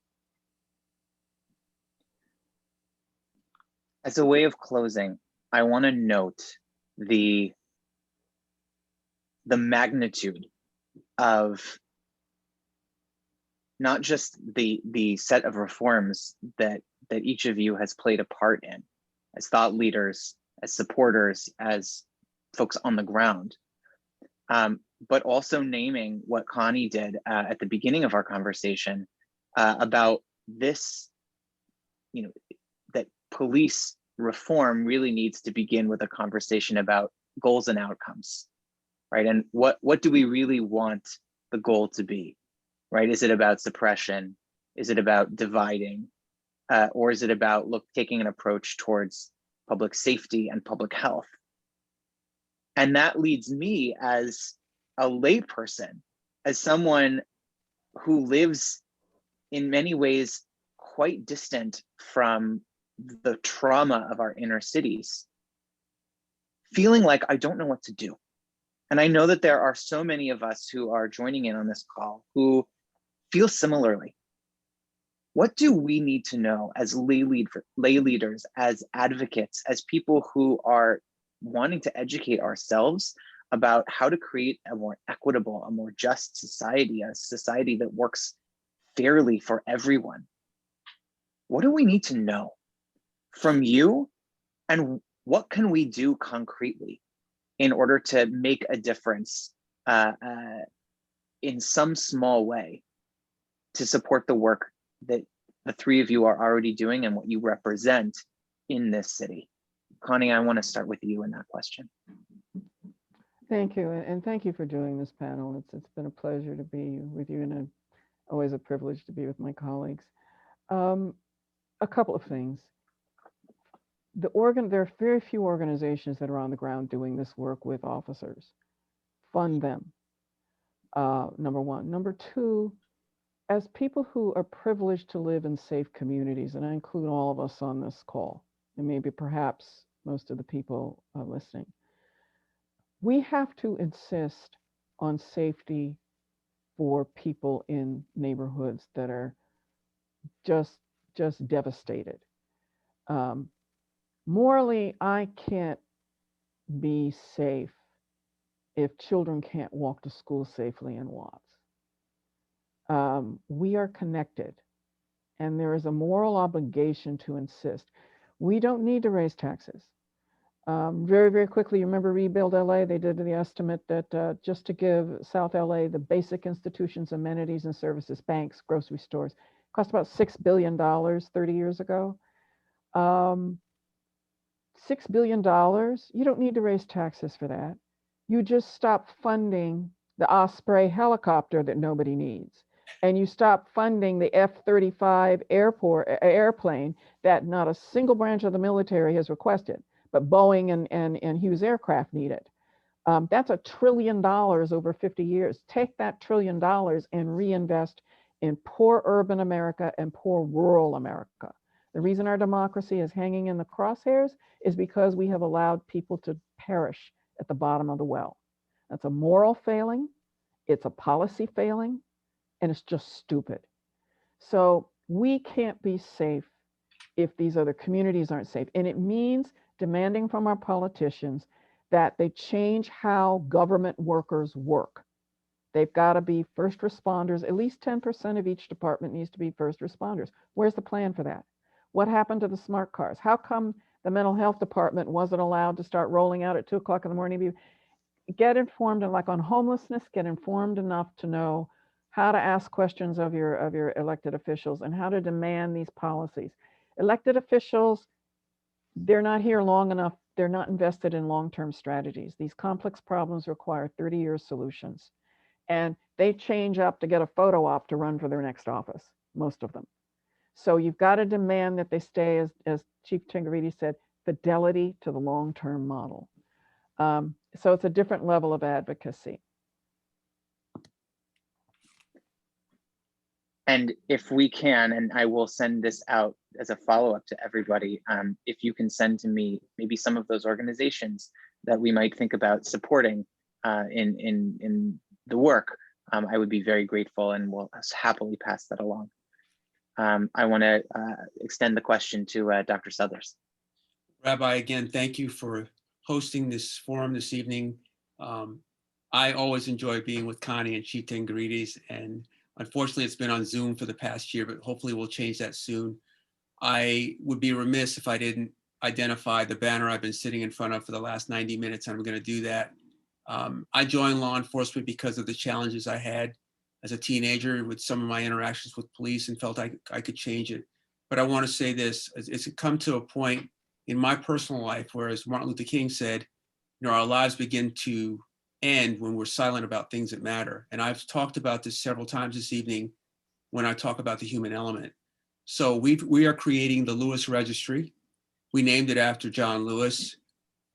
As a way of closing, I want to note the magnitude of not just the set of reforms that each of you has played a part in as thought leaders, as supporters, as folks on the ground, but also naming what Connie did at the beginning of our conversation about this, that police reform really needs to begin with a conversation about goals and outcomes, right? And what do we really want the goal to be, right? Is it about suppression? Is it about dividing? Or is it about taking an approach towards public safety and public health? And that leads me as a layperson as someone who lives in many ways quite distant from the trauma of our inner cities, feeling like I don't know what to do. And I know that there are so many of us who are joining in on this call who feel similarly. What do we need to know as lay leaders, as advocates, as people who are wanting to educate ourselves about how to create a more equitable, a more just society, a society that works fairly for everyone? What do we need to know from you? And what can we do concretely in order to make a difference in some small way to support the work that the three of you are already doing and what you represent in this city? Connie, I want to start with you in that question. Thank you, and thank you for doing this panel. It's been a pleasure to be with you, and always a privilege to be with my colleagues. A couple of things. There are very few organizations that are on the ground doing this work with officers. Fund them, number one. Number two, as people who are privileged to live in safe communities, and I include all of us on this call, and maybe perhaps most of the people listening, we have to insist on safety for people in neighborhoods that are just devastated. Morally, I can't be safe if children can't walk to school safely in Watts. We are connected, and there is a moral obligation to insist. We don't need to raise taxes. Very, very quickly, you remember Rebuild LA? They did the estimate that just to give South LA the basic institutions, amenities, and services, banks, grocery stores, cost about $6 billion 30 years ago. $6 billion, you don't need to raise taxes for that. You just stop funding the Osprey helicopter that nobody needs. And you stop funding the F-35 airplane that not a single branch of the military has requested, but Boeing and Hughes Aircraft need it. That's $1 trillion over 50 years. Take that $1 trillion and reinvest in poor urban America and poor rural America. The reason our democracy is hanging in the crosshairs is because we have allowed people to perish at the bottom of the well. That's a moral failing, it's a policy failing, and it's just stupid. So we can't be safe if these other communities aren't safe. And it means demanding from our politicians that they change how government workers work. They've got to be first responders. At least 10% of each department needs to be first responders. Where's the plan for that? What happened to the smart cars? How come the mental health department wasn't allowed to start rolling out at 2 o'clock in the morning? Get informed, and like on homelessness, get informed enough to know how to ask questions of your elected officials and how to demand these policies. Elected officials, they're not here long enough. They're not invested in long-term strategies. These complex problems require 30-year solutions. And they change up to get a photo op to run for their next office, most of them. So you've got to demand that they stay, as Chief Tingirides said, fidelity to the long-term model. So it's a different level of advocacy. And if we can, and I will send this out as a follow-up to everybody, if you can send to me maybe some of those organizations that we might think about supporting in the work, I would be very grateful, and will happily pass that along. I want to extend the question to Dr. Southers. Rabbi, again, thank you for hosting this forum this evening. I always enjoy being with Connie and Chief Tingirides, and unfortunately it's been on Zoom for the past year, but hopefully we'll change that soon. I would be remiss if I didn't identify the banner I've been sitting in front of for the last 90 minutes, and I'm going to do that. I joined law enforcement because of the challenges I had as a teenager with some of my interactions with police, and felt I could change it. But I want to say this, it's come to a point in my personal life where, as Martin Luther King said, you know, our lives begin to end when we're silent about things that matter. And I've talked about this several times this evening when I talk about the human element. So we are creating the Lewis Registry. We named it after John Lewis.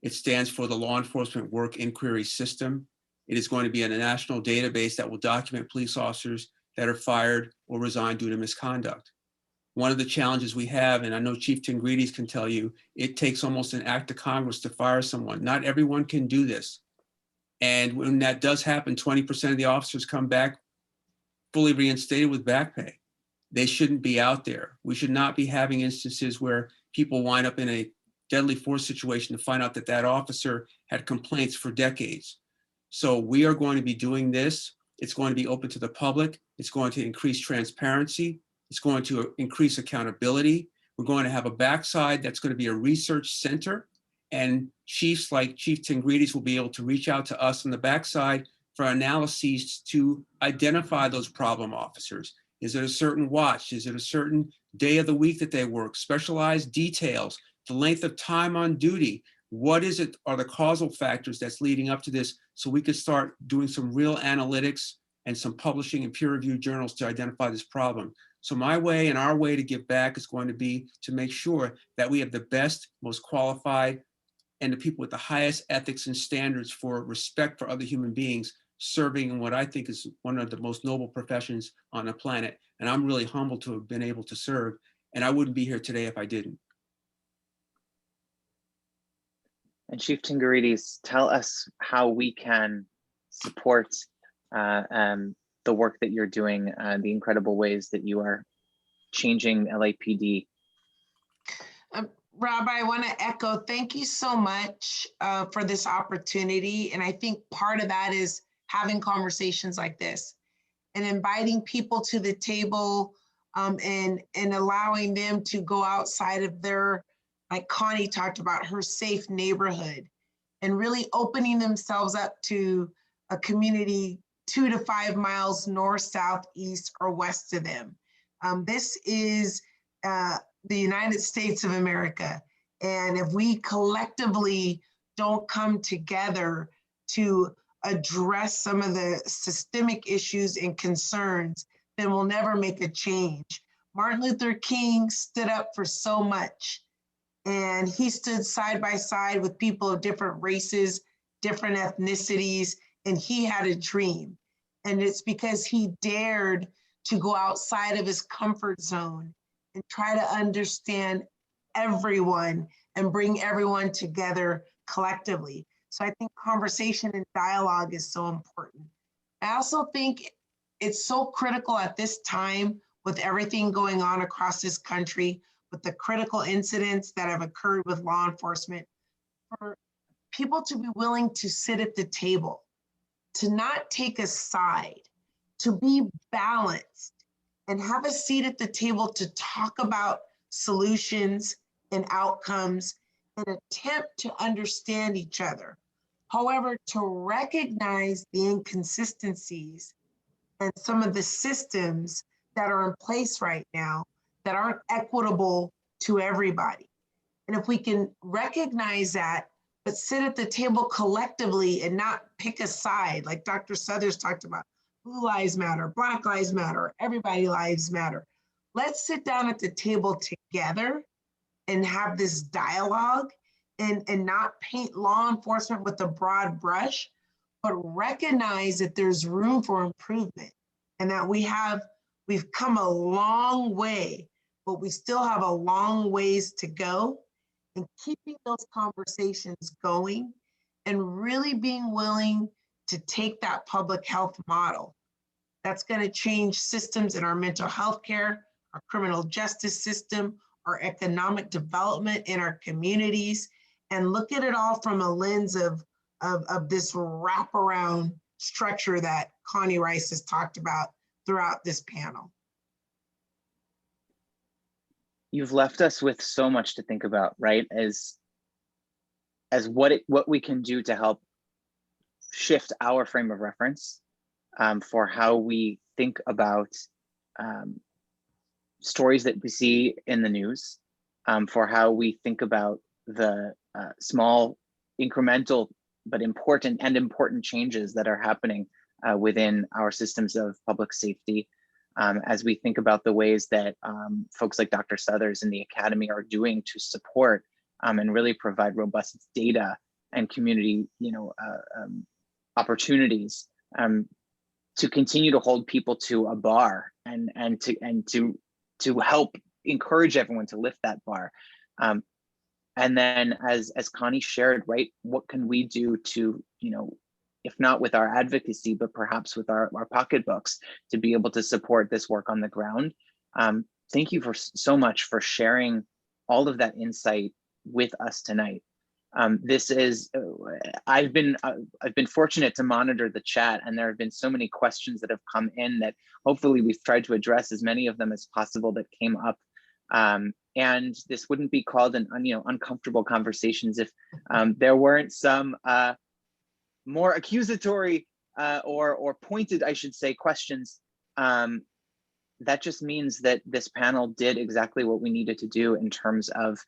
It stands for the Law Enforcement Work Inquiry System. It is going to be in a national database that will document police officers that are fired or resign due to misconduct. One of the challenges we have, and I know Chief Tingirides can tell you, it takes almost an act of Congress to fire someone. Not everyone can do this. And when that does happen, 20% of the officers come back fully reinstated with back pay. They shouldn't be out there. We should not be having instances where people wind up in a deadly force situation to find out that that officer had complaints for decades. So we are going to be doing this. It's going to be open to the public. It's going to increase transparency. It's going to increase accountability. We're going to have a backside that's going to be a research center, and chiefs like Chief Tingirides will be able to reach out to us on the backside for analyses to identify those problem officers. Is it a certain watch? Is it a certain day of the week that they work? Specialized details, the length of time on duty. What is it, are the causal factors that's leading up to this, so we could start doing some real analytics and some publishing in peer-reviewed journals to identify this problem. So my way and our way to give back is going to be to make sure that we have the best, most qualified, and the people with the highest ethics and standards for respect for other human beings serving in what I think is one of the most noble professions on the planet. And I'm really humbled to have been able to serve. And I wouldn't be here today if I didn't. And Chief Tingirides, tell us how we can support the work that you're doing, the incredible ways that you are changing LAPD. Rob, I want to echo, thank you so much for this opportunity. And I think part of that is having conversations like this and inviting people to the table and allowing them to go outside of their, like Connie talked about, her safe neighborhood, and really opening themselves up to a community 2 to 5 miles north, south, east, or west of them. This is the United States of America. And if we collectively don't come together to address some of the systemic issues and concerns, then we'll never make a change. Martin Luther King stood up for so much, and he stood side by side with people of different races, different ethnicities, and he had a dream. And it's because he dared to go outside of his comfort zone and try to understand everyone and bring everyone together collectively. So I think conversation and dialogue is so important. I also think it's so critical at this time with everything going on across this country, with the critical incidents that have occurred with law enforcement, for people to be willing to sit at the table, to not take a side, to be balanced, and have a seat at the table to talk about solutions and outcomes and attempt to understand each other. However, to recognize the inconsistencies and some of the systems that are in place right now that aren't equitable to everybody. And if we can recognize that, but sit at the table collectively and not pick a side, like Dr. Suthers talked about, Blue Lives Matter, Black Lives Matter, everybody lives matter. Let's sit down at the table together and have this dialogue and not paint law enforcement with a broad brush, but recognize that there's room for improvement and that we've come a long way, but we still have a long ways to go. And keeping those conversations going and really being willing to take that public health model that's going to change systems in our mental health care, our criminal justice system, our economic development in our communities, and look at it all from a lens of this wraparound structure that Connie Rice has talked about throughout this panel. You've left us with so much to think about, right? As what we can do to help shift our frame of reference for how we think about stories that we see in the news, for how we think about the small, incremental, but important changes that are happening within our systems of public safety, as we think about the ways that folks like Dr. Suthers and the Academy are doing to support and really provide robust data and community, opportunities to continue to hold people to a bar and to help encourage everyone to lift that bar. And then as Connie shared, right, what can we do to, if not with our advocacy, but perhaps with our pocketbooks to be able to support this work on the ground. Thank you so much for sharing all of that insight with us tonight. This is, I've been fortunate to monitor the chat, and there have been so many questions that have come in that hopefully we've tried to address as many of them as possible that came up. And this wouldn't be called an uncomfortable conversations if there weren't some more accusatory or pointed, I should say, questions. That just means that this panel did exactly what we needed to do in terms of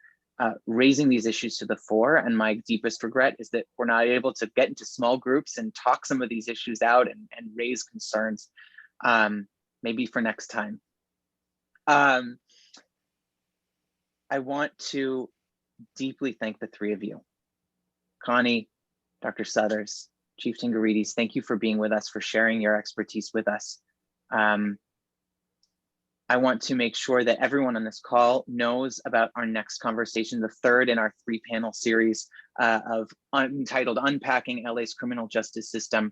raising these issues to the fore. And my deepest regret is that we're not able to get into small groups and talk some of these issues out and raise concerns, maybe for next time. I want to deeply thank the three of you. Connie, Dr. Suthers, Chief Tingirides, thank you for being with us, for sharing your expertise with us. I want to make sure that everyone on this call knows about our next conversation, the third in our 3-panel series of entitled Unpacking LA's Criminal Justice System,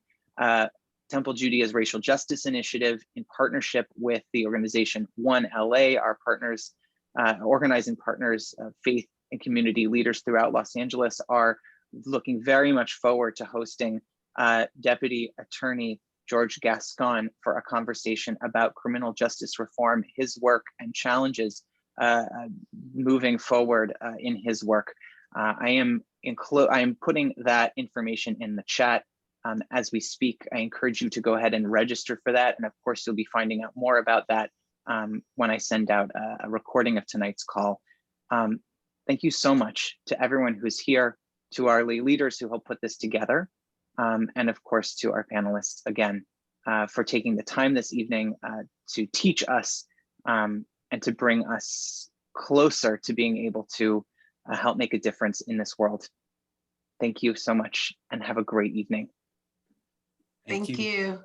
Temple Judea's Racial Justice Initiative, in partnership with the organization One LA, our partners, organizing partners, faith and community leaders throughout Los Angeles, are looking very much forward to hosting Deputy Attorney George Gascon for a conversation about criminal justice reform, his work and challenges moving forward in his work. I am putting that information in the chat as we speak. I encourage you to go ahead and register for that. And of course, you'll be finding out more about that when I send out a recording of tonight's call. Thank you so much to everyone who's here, to our leaders who helped put this together, and of course to our panelists again for taking the time this evening to teach us and to bring us closer to being able to help make a difference in this world. Thank you so much and have a great evening. Thank you.